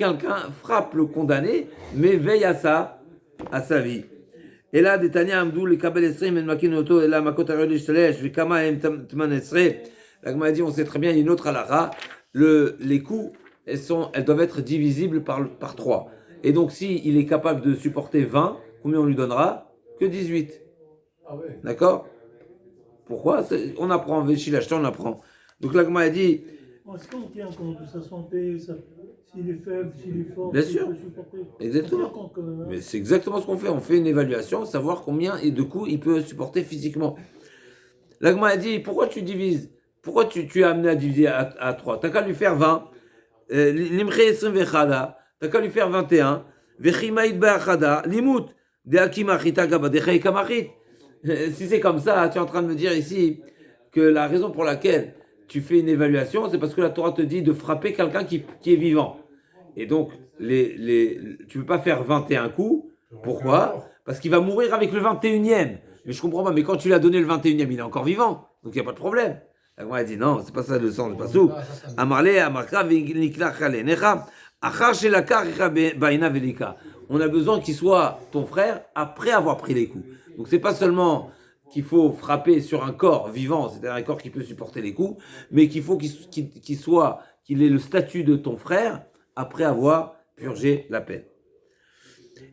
le condamné, mais veille à sa vie. Et là, Detania Amdou, le Kabel Esrim, El Makinoto, et là, Makotaro Lishtalesh, le Kama Em Tman Esre. La Gemara dit, on sait très bien, il y a une autre halakha, les coups, elles doivent être divisibles par 3. Et donc, s'il est capable de supporter 20, combien on lui donnera? Que 18. Ah ouais. D'accord? Pourquoi? On apprend, Véchilash, on apprend. Donc la Gemara dit. Est-ce qu'on tient compte de sa santé, s'il est faible, s'il est fort, Bien s'il sûr. peut supporter? Exactement. On tient compte quand même, hein. Mais c'est exactement ce qu'on fait. On fait une évaluation, savoir combien et de coups il peut supporter physiquement. La Gemara dit, pourquoi tu divises? Pourquoi tu es amené à diviser à 3? T'as qu'à lui faire 20. L'imche esrim vechada. T'as qu'à lui faire 21. Vechimaïd be'achada. Limut. De'akimachit agaba. De'chaikamachit. Si c'est comme ça, tu es en train de me dire ici que la raison pour laquelle tu fais une évaluation, c'est parce que la Torah te dit de frapper quelqu'un qui est vivant. Et donc, tu ne peux pas faire 21 coups. Pourquoi? Parce qu'il va mourir avec le 21e. Mais je comprends pas, mais quand tu lui as donné le 21e, il est encore vivant. Donc il n'y a pas de problème. La Gemara dit non, c'est pas ça le sens du pasuk. Amarle, Amarka, Nikla, Chale, Necha, Achar, Shelaka, Baina, Velika. On a besoin qu'il soit ton frère après avoir pris les coups. Donc c'est pas seulement qu'il faut frapper sur un corps vivant, c'est-à-dire un corps qui peut supporter les coups, mais qu'il faut qu'il ait le statut de ton frère après avoir purgé la peine.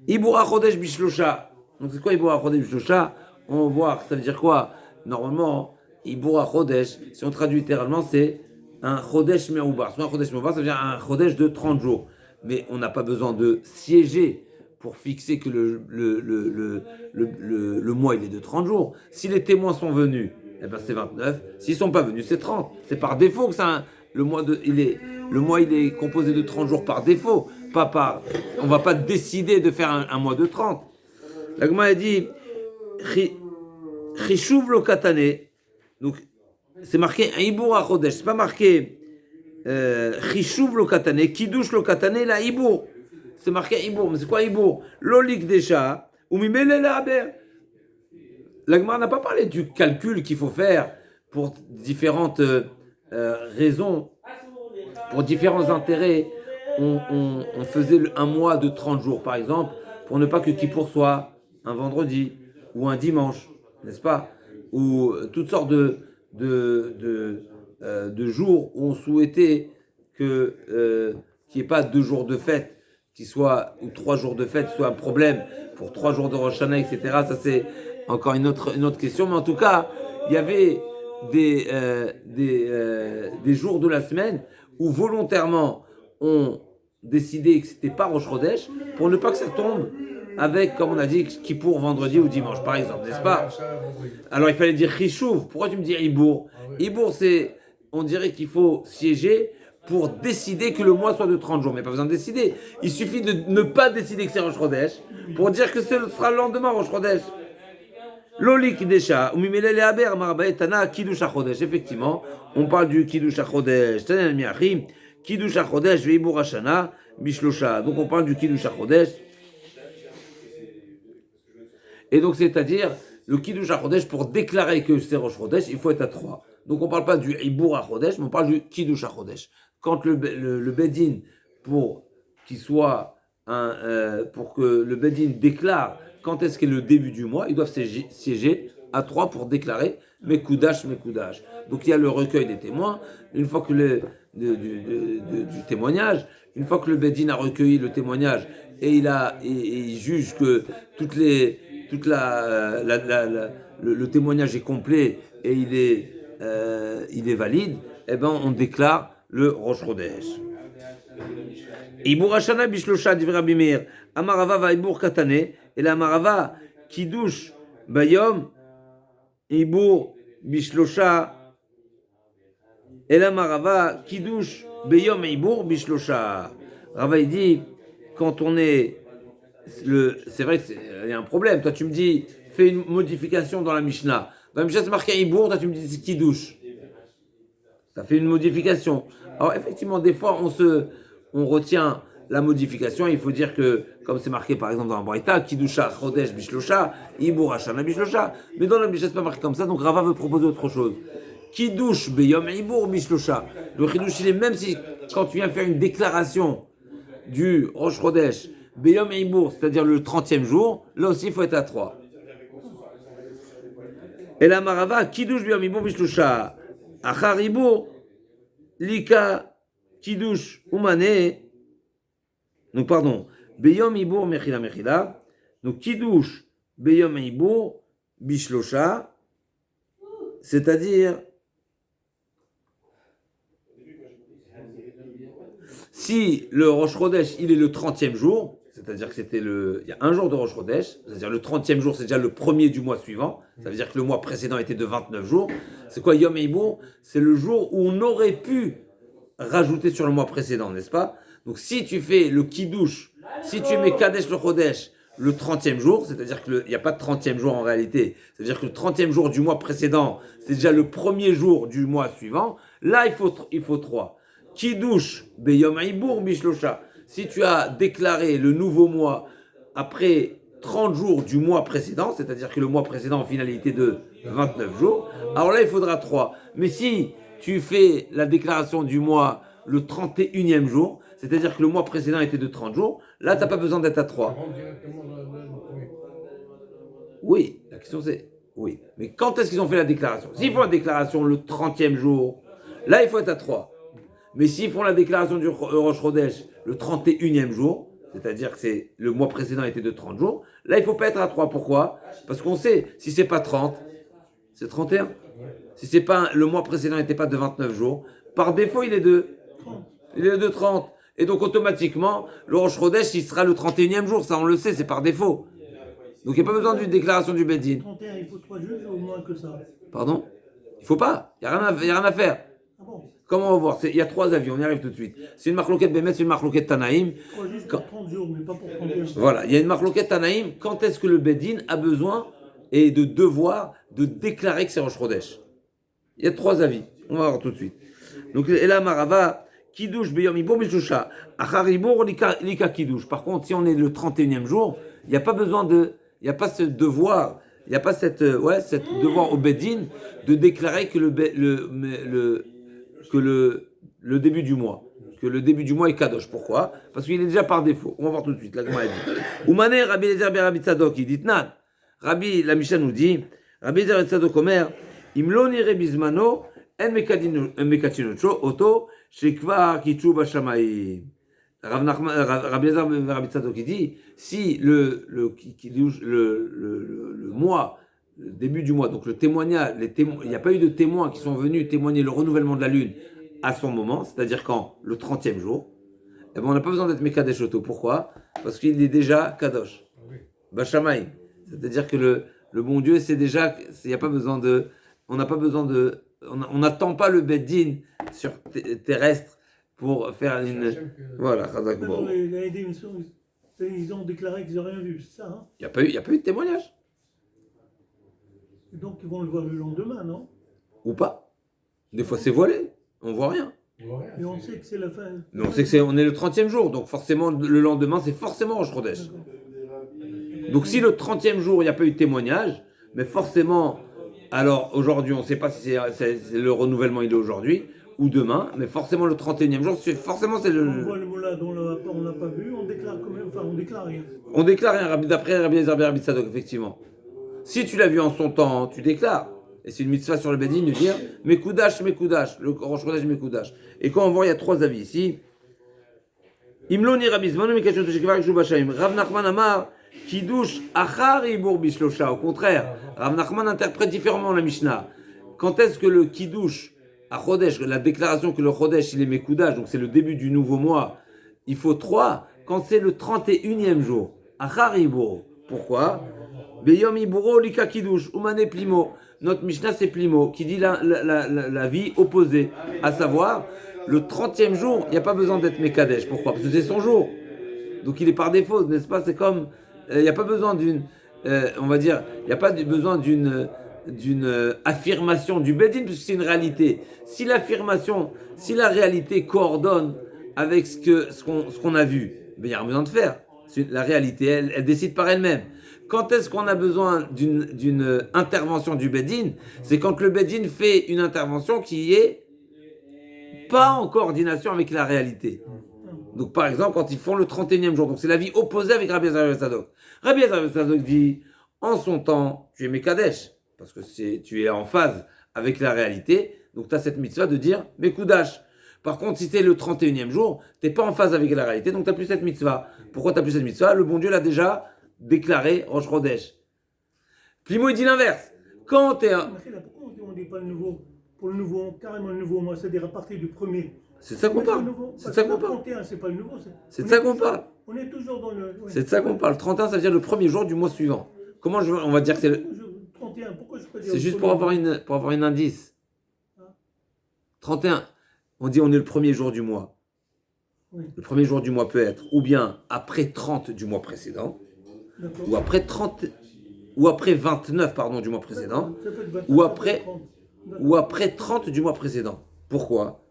Ibura Chodesh Bishlosha. Donc c'est quoi Ibura Chodesh Bishlosha? On va voir, ça veut dire quoi? Normalement, Ibura Chodesh, si on traduit littéralement, c'est un Chodesh Me'ubar. Un Chodesh Me'ubar, ça veut dire un Chodesh de 30 jours. Mais on n'a pas besoin de siéger pour fixer que le mois il est de 30 jours. Si les témoins sont venus, eh ben c'est 29. S'ils ne sont pas venus, c'est 30. C'est par défaut que le mois il est composé de 30 jours par défaut. On ne va pas décider de faire un mois de 30. La Gemara a dit Chishuv lo katane. Donc c'est marqué Ibour à Chodesh. C'est pas marqué Chishuv lo katane, Kiddush lo katane, la Ibour. c'est marqué Ibour. Mais c'est quoi Ibour? L'olik déjà, ou mimele haber. La Gemara n'a pas parlé du calcul qu'il faut faire pour différentes raisons, pour différents intérêts. On faisait un mois de 30 jours, par exemple, pour ne pas que Kippour soit un vendredi ou un dimanche, n'est-ce pas? Ou toutes sortes de jours où on souhaitait qu'il n'y ait pas 2 jours de fête, ou 3 jours de fête, soit un problème pour 3 jours de Rosh Hashanah, etc. Ça, c'est encore une autre question. Mais en tout cas, il y avait des jours de la semaine où volontairement on décidait que c'était pas Rosh Chodesh pour ne pas que ça tombe avec, comme on a dit, Kippour vendredi ou dimanche, par exemple, n'est-ce pas? Alors il fallait dire Chishouv. Pourquoi tu me dis Ibour? Ibour, on dirait qu'il faut siéger pour décider que le mois soit de 30 jours. Mais pas besoin de décider. Il suffit de ne pas décider que c'est Rosh Chodesh pour dire que ce sera le lendemain Rosh Chodesh. Lolik Desha, Umimelele Aber, Marabaetana, Kiddush HaChodesh. Effectivement, on parle du Kiddush HaChodesh. Tanan Miachim, Kiddush HaChodesh, Veibur Hashana, Mishlosha. Donc on parle du Kiddush HaChodesh. Et donc c'est-à-dire, le Kiddush HaChodesh, pour déclarer que c'est Rosh Chodesh, il faut être à 3. Donc on ne parle pas du Ibur HaChodesh, mais on parle du Kiddush HaChodesh. Quand le Bedin, pour que le Bedin déclare quand est-ce qu'est le début du mois, ils doivent siéger à 3 pour déclarer Mekoudash. Donc il y a le recueil des témoins. Une fois que du témoignage, une fois que le Bedin a recueilli le témoignage et il juge que le témoignage est complet et il est valide, eh ben on déclare le Rosh Chodesh. Ibur Hashana bishlosha divrei Rabbi Meir. Amarava va Ibur katane. Et la Amarava kiddush bayom Ibur bishlosha. Et la Amarava kiddush bayom Ibur bishlosha. Rava il dit quand on est c'est vrai qu'il y a un problème. Toi tu me dis fais une modification dans la Mishnah. Dans la Mishnah c'est marqué Ibur, toi tu me dis c'est kiddush. Ça fait une modification. Alors effectivement, des fois, on retient la modification. Il faut dire que, comme c'est marqué par exemple dans la Braïta, Kiddusha, Chodesh, Bishlosha, Ibur Hashana, Bishlosha. Mais dans la Mishnah, c'est pas marqué comme ça. Donc Rava veut proposer autre chose. Kiddush, Beyom, Ibur, Bishlosha. Le Kiddush, il est même si, quand tu viens faire une déclaration du Rosh Chodesh, Beyom, Ibur, c'est-à-dire le 30e jour, là aussi, il faut être à 3. Et la Marava, Kiddush, Beyom, Ibur, Bishlosha. Acharibo, Lika, Kiddush, Umane. Donc, pardon. Beyom Ibur, Mechila. Donc, Kiddush, Beyom Ibur, Bishlosha. C'est-à-dire, si le Rosh Chodesh, il est le 30e jour, c'est-à-dire que il y a un jour de Rosh Chodesh, c'est-à-dire le 30e jour, c'est déjà le premier du mois suivant, ça veut dire que le mois précédent était de 29 jours. C'est quoi Yom Eibur? C'est le jour où on aurait pu rajouter sur le mois précédent, n'est-ce pas? Donc si tu fais le Kiddush, si tu mets Kadesh le Chodesh le 30e jour, c'est-à-dire qu'il n'y a pas de 30e jour en réalité, c'est-à-dire que le 30e jour du mois précédent, c'est déjà le premier jour du mois suivant, là il faut 3. Kiddush, Beyom Eibur, Bishlosha. Si tu as déclaré le nouveau mois après 30 jours du mois précédent, c'est-à-dire que le mois précédent en finalité de 29 jours, alors là il faudra 3. Mais si tu fais la déclaration du mois le 31e jour, c'est-à-dire que le mois précédent était de 30 jours, là tu n'as pas besoin d'être à 3. Oui, la question c'est, oui. Mais quand est-ce qu'ils ont fait la déclaration? S'ils font la déclaration le 30e jour, là il faut être à 3. Mais s'ils font la déclaration du Rosh Chodesh le 31e jour, c'est-à-dire que le mois précédent était de 30 jours, là il ne faut pas être à 3. Pourquoi? Parce qu'on sait, si c'est pas 30, c'est 31. Si c'est pas, le mois précédent n'était pas de 29 jours, par défaut il est de 30. Et donc automatiquement, le Rosh Chodesh il sera le 31e jour, ça on le sait, c'est par défaut. Donc il n'y a pas besoin d'une déclaration du Bedin. 31, il faut 3 juges ou moins que ça? Pardon? Il ne faut pas, il n'y a rien à faire. Ah bon? Comment on va voir? Il y a 3 avis, on y arrive tout de suite. C'est une marloquette Bémet, c'est une marloquette Tanaïm. 3 juges pour 30 jours, mais pas pour 31. Voilà, il y a une marloquette Tanaïm. Quand est-ce que le Bedin a besoin et de devoir de déclarer que c'est Rosh Chodesh? Il y a 3 avis, on va voir tout de suite. Donc, et là, Marava, Kiddush beyom ibor bishusha. Achar ibor lika kiddush. Par contre, si on est le 31e jour, il n'y a pas besoin de, il n'y a pas ce devoir, il n'y a pas cette devoir au Bedin de déclarer que le début du mois. Que le début du mois est kadosh. Pourquoi? Parce qu'il est déjà par défaut. On va voir tout de suite. La Gemara dit. Oumane Rabbi Eliezer ben Rabbi Tzadok, il dit Nan. Rabbi, la Mishnah nous dit, Rabbi Eliezer ben Tzadok Omer, Imlo nire bizmano, en mekatinocho, oto, shekvar kichu bashamayim. Rabbi Eliezer ben Rabbi Tzadok, il dit, si le mois, le début du mois, donc le témoignage, il n'y a pas eu de témoins qui sont venus témoigner le renouvellement de la lune à son moment, c'est-à-dire quand le 30e jour, eh ben on n'a pas besoin d'être Mekadesh Oto. Pourquoi? Parce qu'il est déjà Kadosh. Bashamay. C'est-à-dire que le bon Dieu, c'est déjà, il n'y a pas besoin de, on n'a pas besoin de, on n'attend pas le Beddin sur terrestre pour faire une, voilà. D'abord, ils ont déclaré qu'ils n'ont rien vu, c'est ça, hein? Il n'y a pas eu de témoignage. Et donc ils vont le voir le lendemain, non? Ou pas. Des fois c'est voilé, on voit rien. Et on sait que c'est la fin. Mais on sait que on est le 30e jour, donc forcément le lendemain c'est forcément Rosh Chodesh. Donc si le 30e jour il n'y a pas eu de témoignage, mais forcément, alors aujourd'hui on ne sait pas si c'est le renouvellement il est aujourd'hui ou demain, mais forcément le 31e jour, forcément c'est le... On voit le mot-là dont on l'a pas vu, on déclare quand même, enfin on déclare rien. On déclare rien, d'après Rabbi Eliezer ben Rabbi Tzadok, effectivement. Si tu l'as vu en son temps, tu déclares. Et c'est une mitzvah sur le Bedin de dire Mekoudash, le Rosh Chodesh Mekoudash. Et quand on voit, il y a trois avis ici. Imloni Rabizmanu Mekachot Shekvar Shubashayim. Rav Nachman Amar Kiddush Achar Ibur Bishlosha. Au contraire, Rav Nachman interprète différemment la Mishnah. Quand est-ce que le Kiddush à Chodesh, la déclaration que le Chodesh il est Mekoudash, donc c'est le début du nouveau mois, il faut 3 quand c'est le 31e jour. Achar Ibur. Pourquoi? Beyom Iburo Lika Kiddush Umane Plimo. Notre Mishnah, c'est Plimo, qui dit la vie opposée, à savoir, le 30e jour, il n'y a pas besoin d'être Mekadesh. Pourquoi? Parce que c'est son jour. Donc il est par défaut, n'est-ce pas? C'est comme, il n'y a pas besoin d'une, on va dire, il n'y a pas besoin d'une affirmation du Bedin, puisque c'est une réalité. Si la réalité coordonne avec ce qu'on a vu, ben, il n'y a rien besoin de faire. La réalité, elle décide par elle-même. Quand est-ce qu'on a besoin d'une intervention du Bedin? C'est quand le Bedin fait une intervention qui est pas en coordination avec la réalité. Donc par exemple, quand ils font le 31e jour, donc c'est la vie opposée avec Rabbi Eliezer ben Tzadok. Rabbi Eliezer ben Tzadok dit, en son temps, tu es Mekadesh, parce que tu es en phase avec la réalité, donc tu as cette mitzvah de dire Mekoudash. Par contre, si c'est le 31e jour, tu n'es pas en phase avec la réalité, donc tu n'as plus cette mitzvah. Pourquoi tu n'as plus cette mitzvah? Le bon Dieu l'a déjà déclaré Rosh Chodesh. Plimo il dit l'inverse. Quand tu es Pourquoi on ne dit pas le nouveau? Pour le nouveau, carrément le nouveau mois, c'est-à-dire à partir du premier. C'est de ça qu'on parle. C'est de ça qu'on parle. 31, c'est pas le nouveau. C'est de ça qu'on parle. On est toujours dans le. Ouais. C'est de ça qu'on parle. 31, ça veut dire le premier jour du mois suivant. Comment on va dire que c'est le. 31, pourquoi je peux dire? C'est juste pour avoir une indice. 31, on dit on est le premier jour du mois. Oui. Le premier jour du mois peut être ou bien après 30 du mois précédent, ou après 30, ou après 29 du mois précédent, ou après 30 du mois précédent. Pourquoi?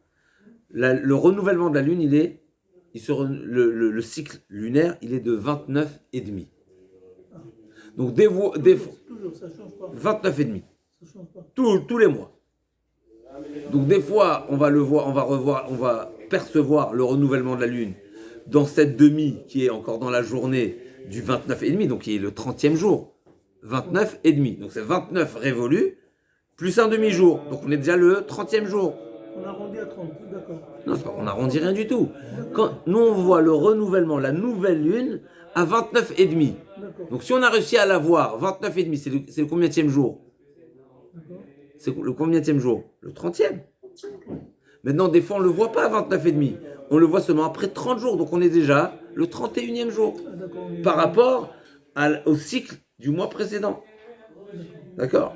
Le renouvellement de la lune, le cycle lunaire, il est de 29 et demi. Donc toujours, ça change pas. 29 et demi. Ça change pas. Tous les mois. Donc des fois, on va percevoir le renouvellement de la lune dans cette demi qui est encore dans la journée du 29 et demi, donc qui est le 30e jour. 29 et demi. Donc c'est 29 révolus plus un demi-jour. Donc on est déjà le 30e jour. On arrondit à 30, d'accord. Non, c'est pas qu'on arrondit rien du tout. Nous on voit le renouvellement, la nouvelle lune à 29 et demi. Donc si on a réussi à la voir 29 et demi, c'est le combienième jour? C'est le combienième jour? Le 30e. Maintenant, des fois, on ne le voit pas à 29 et demi. On le voit seulement après 30 jours. Donc, on est déjà le 31e jour par rapport au cycle du mois précédent. D'accord?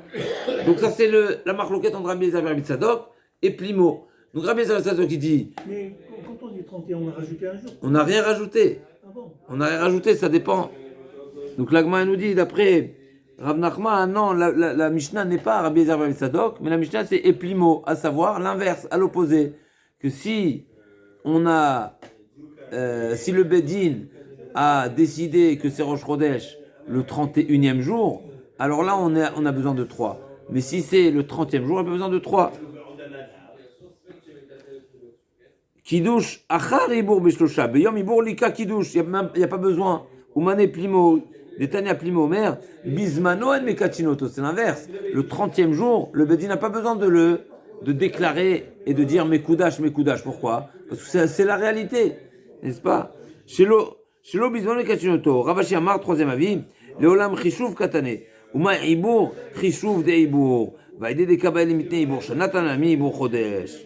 Donc, ça, c'est la marloquette entre Rabbi Eliezer ben Rabbi Tzadok et Plimo. Donc, Rabbi Eliezer ben Tzadok, il dit... Mais quand on dit 31, on a rajouté un jour. On n'a rien rajouté. Ah bon? On n'a rien rajouté, ça dépend. Donc, l'Agma nous dit, d'après... Rav Nachman, non, la Mishnah n'est pas Rabbi Eliezer ben Rabbi Tzadok, mais la Mishnah c'est Eplimo, à savoir l'inverse, à l'opposé. Que si on a, si le Bedin a décidé que c'est Rosh Chodesh le 31e jour, alors là on a besoin de 3. Mais si c'est le 30e jour, on n'a pas besoin de 3. Kiddush, achar ibour beshlosha, beyom ibour lika kiddush, il n'y a pas besoin. Umane plimo, Netanya plimo mer, bismano en mekachinoto, c'est l'inverse. Le 30e jour, le Bedin n'a pas besoin de déclarer et de dire mekoudash. Pourquoi? Parce que c'est la réalité, n'est-ce pas? Shelo bismano mekachinoto, Ravashi Amar, 3e avis, leolam chishuv katane, uma ibour chishuv de ibour, vaide de kabbael mitne ibour, shanatanami ibour chodesh.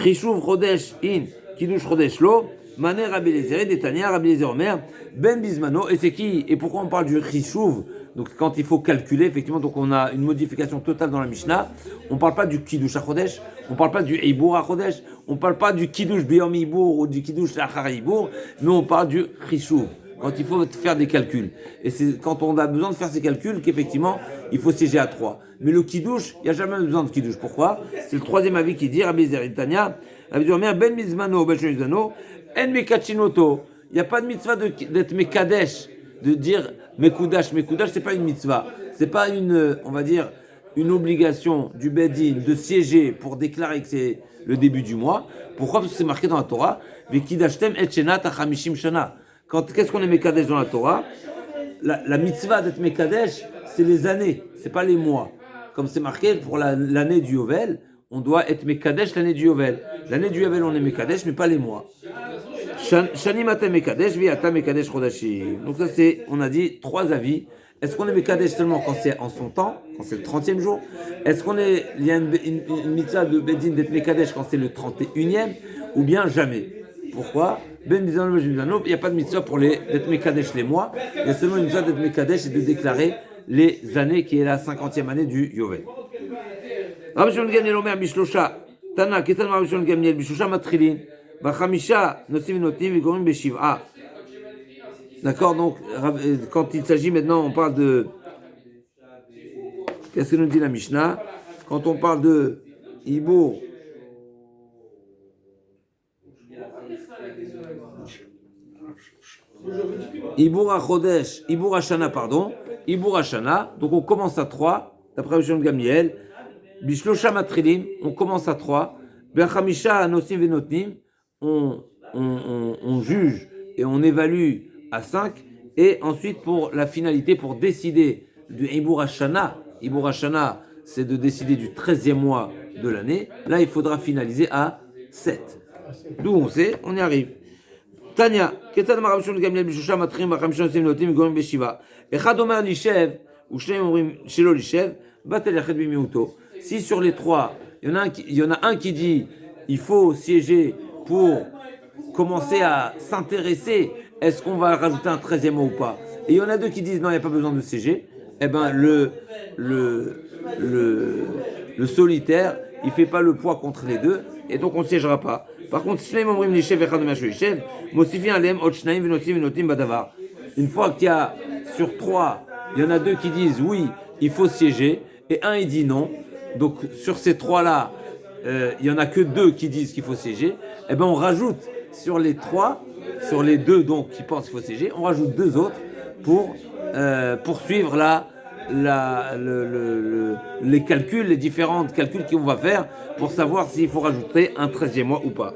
Chishuv chodesh in, kiddush chodesh lo, mané Rabbi Eliezer, Detania, Rabbi Eliezer Omer, ben bismano, et c'est qui? Et pourquoi on parle du chishuv? Donc quand il faut calculer, effectivement, donc on a une modification totale dans la Mishnah. On ne parle pas du kiddush à chodesh, on ne parle pas du eibour à chodesh, on ne parle pas du kiddush beyom eibour ou du kiddush achar eibour, mais on parle du chishuv. Quand il faut faire des calculs. Et c'est quand on a besoin de faire ces calculs qu'effectivement, il faut siéger à 3. Mais le kiddush, il n'y a jamais besoin de kiddush. Pourquoi? C'est le 3e avis qui dit, Rabbi Eliezer Tanya, Rabbi Eliezer ben mizmano, ben shemizmano, en mekachinoto. Il n'y a pas de mitzvah d'être mekadesh, de dire mekoudash. Mekoudash, c'est pas une mitzvah. C'est pas on va dire, une obligation du Bedin de siéger pour déclarer que c'est le début du mois. Pourquoi? Parce que c'est marqué dans la Torah, Vekidashtem et shena tachamishim shana. Qu'est-ce qu'on est Mekadesh dans la Torah? La mitzvah d'être Mekadesh, c'est les années, c'est pas les mois. Comme c'est marqué pour l'année du Yovel, on doit être Mekadesh l'année du Yovel. L'année du Yovel, on est Mekadesh, mais pas les mois. Shani matem Mekadesh, viata Mekadesh Chodashim. Donc ça, on a dit 3 avis. Est-ce qu'on est Mekadesh seulement quand c'est en son temps, quand c'est le 30e jour? Est-ce il y a une mitzvah de Bedin d'être Mekadesh quand c'est le 31e? Ou bien jamais? Pourquoi? Ben Bizano, il n'y a pas de mitzvah pour d'être Mekadesh les mois, il y a seulement une mitzvah d'être Mekadesh et de déclarer les années qui est la 50e année du Yovel. Rabbi Shimon Gamliel Omer Bishlosha, Tana, Ketan Rabbi Shimon Gamliel Bishlosha Matrilin, Bachamisha, Nosim Notim, Vigorim Beshiv'a. D'accord, donc quand il s'agit maintenant, on parle de. Qu'est-ce que nous dit la Mishnah? Quand on parle de Ibour. Ibour Chodesh, Ibour Hashana, Ibour Hashana, donc on commence à 3, d'après Rabbi Shimon Gamliel, Bishlosha Matrilim, on commence à 3, Bechamisha Nosim Venotnim, on juge et on évalue à 5, et ensuite pour la finalité, pour décider du Ibour Hashana, c'est de décider du 13e mois de l'année, là il faudra finaliser à 7. D'où on sait, on y arrive. Tanya, Ketan Rabbi Shimon Gamliel Bishusha Matrim Bachamisha Nosim Notim Gorim Beshiva. Echad Omer Lishev ou Shneim Omrim Shelo Lishev Batel Yached Bimiuto. Si sur les 3, il y en a un qui dit il faut siéger pour commencer à s'intéresser, est-ce qu'on va rajouter un 13e mois ou pas? Et il y en a 2 qui disent non, il n'y a pas besoin de siéger. Eh ben le solitaire, il fait pas le poids contre les 2 et donc on ne siégera pas. Par contre, une fois qu'il y a sur 3, il y en a 2 qui disent oui, il faut siéger, et un il dit non. Donc sur ces 3-là, il y en a que 2 qui disent qu'il faut siéger. Et ben on rajoute sur les 3, sur les 2 donc qui pensent qu'il faut siéger, on rajoute 2 autres pour poursuivre les calculs, les différents calculs qu'on va faire pour savoir s'il faut rajouter un 13e mois ou pas.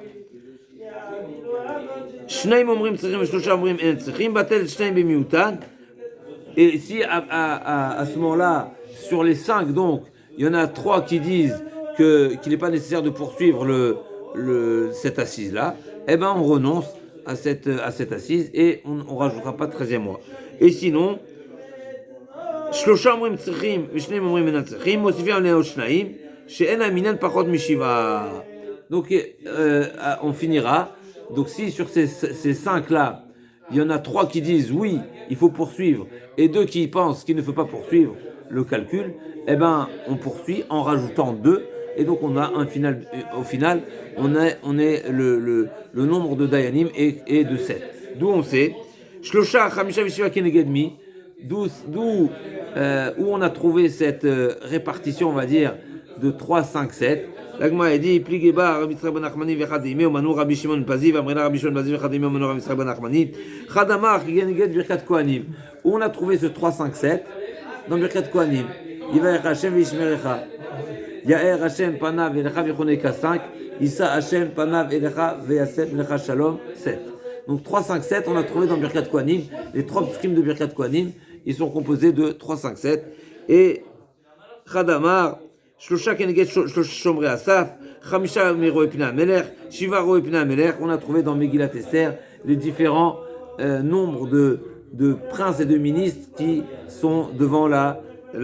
Et si à ce moment-là, sur les 5, donc, il y en a 3 qui disent qu'il n'est pas nécessaire de poursuivre cette assise-là, eh ben on renonce à cette assise et on ne rajoutera pas de 13e mois. Et sinon, donc on finira. Donc si sur ces 5-là, il y en a 3 qui disent oui, il faut poursuivre, et 2 qui pensent qu'il ne faut pas poursuivre le calcul, eh ben on poursuit en rajoutant 2, et donc on a au final, on est le nombre de Dayanim est de 7. D'où on sait, où on a trouvé cette répartition, on va dire, de 3, 5, 7. L'agma a dit, Pligeba, Rabbi Yitzhak ben Nachmani, Vechadimi, Omanu, Rabbi Shimon Pazi, Vamrena, Rabbi Shimon Pazi, Vechadimi, Omanu, Rabbi Yitzhak ben Nachmani, Chadamar, Kigeneget, Birkat Kohanim. Où on a trouvé ce 3-5-7 dans Birkat Kohanim. Yivaech Hashem, Vishmerecha. Yaer Hashem, Panav, Elecha, Vichoneka 5. Issa Hashem, Panav, Elecha, Veyasem, Lecha Shalom 7. Donc 3-5-7, on a trouvé dans Birkat Kohanim. Les 3 psukim de Birkat Kohanim, ils sont composés de 3-5-7. Et Chadamar, Shlosha Keneget Shomrei Asaf, Chamisha Miro Epina Melech, Shiva Ro Epina Melech. On a trouvé dans Megillat Esther les différents nombres de princes et de ministres qui sont devant la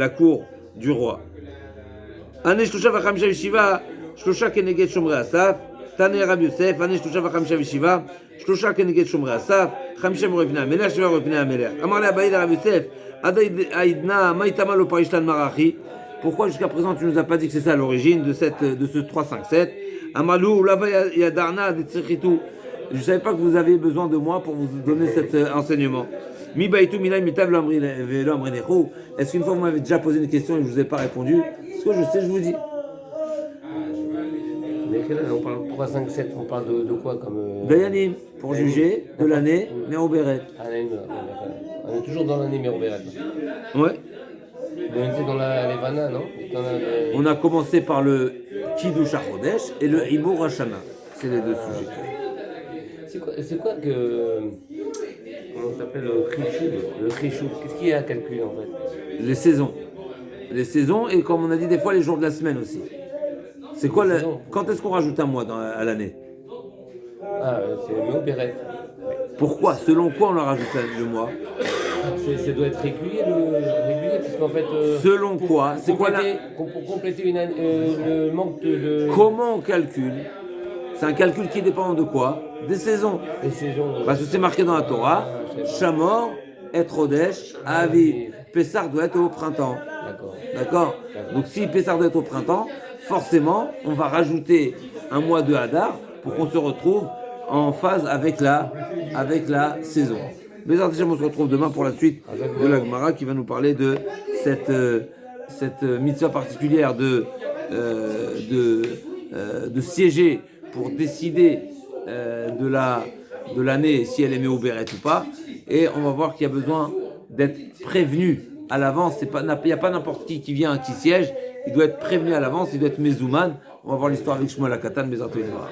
cour du roi. Ane Shlosha Vachamisha Shiva, Shlosha Keneget Shomrei Asaf, Tane Rabbi Yosef, Ane Shlosha Vachamisha Shiva, Shlosha Keneget Shomrei Asaf, Chamisha Miro Epina Melech, Shiva Ro Epina Melech. Amar le Abaïd Rabbi Yosef, Aïdna Maïtama lo Parishtan Marachi. Pourquoi jusqu'à présent tu nous as pas dit que c'est ça l'origine de ce 3-5-7? Amalou, là-bas il y a Darna, des Tzrichitou. Je ne savais pas que vous aviez besoin de moi pour vous donner cet enseignement. Mi Baïtou, Milay, Mitav, L'Amrinecho. Est-ce qu'une fois vous m'avez déjà posé une question et je ne vous ai pas répondu? Ce que je sais, je vous dis. On parle de 3-5-7, on parle de quoi comme. Dayanim, pour juger de l'année, mais au Béret. On est toujours dans l'année Méro-Béret. Ouais. On était dans les Vana, non? On a commencé par le Kiddush HaChodesh et le Hibur Hashana. C'est les deux sujets. C'est quoi que. Comment ça s'appelle le Chishud? Qu'est-ce qu'il y a à calculer en fait? Les saisons. Les saisons et comme on a dit des fois les jours de la semaine aussi. C'est quoi quand est-ce qu'on rajoute un mois à l'année? Ah, c'est le Méro-Béret. Pourquoi? Selon quoi on leur rajoute le mois? Ça doit être régulier parce qu'en fait. Selon quoi? C'est quoi pour compléter le manque de. Comment on calcule? C'est un calcul qui dépend de quoi? Des saisons. Des saisons. Parce que c'est marqué dans la Torah. Shamor, Et Rodesh, Aviv. Pessah doit être au printemps. D'accord. Donc si Pessah doit être au printemps, forcément, on va rajouter un mois de Hadar pour qu'on se retrouve en phase avec la saison. Mais on se retrouve demain pour la suite de la Gemara qui va nous parler de cette mitzvah particulière de siéger pour décider de l'année si elle est Méo-Béret ou pas. Et on va voir qu'il y a besoin d'être prévenu à l'avance. Il n'y a pas n'importe qui vient, qui siège. Il doit être prévenu à l'avance, il doit être Mezouman. On va voir l'histoire avec Shmuel HaKatan, Bezrat Torah.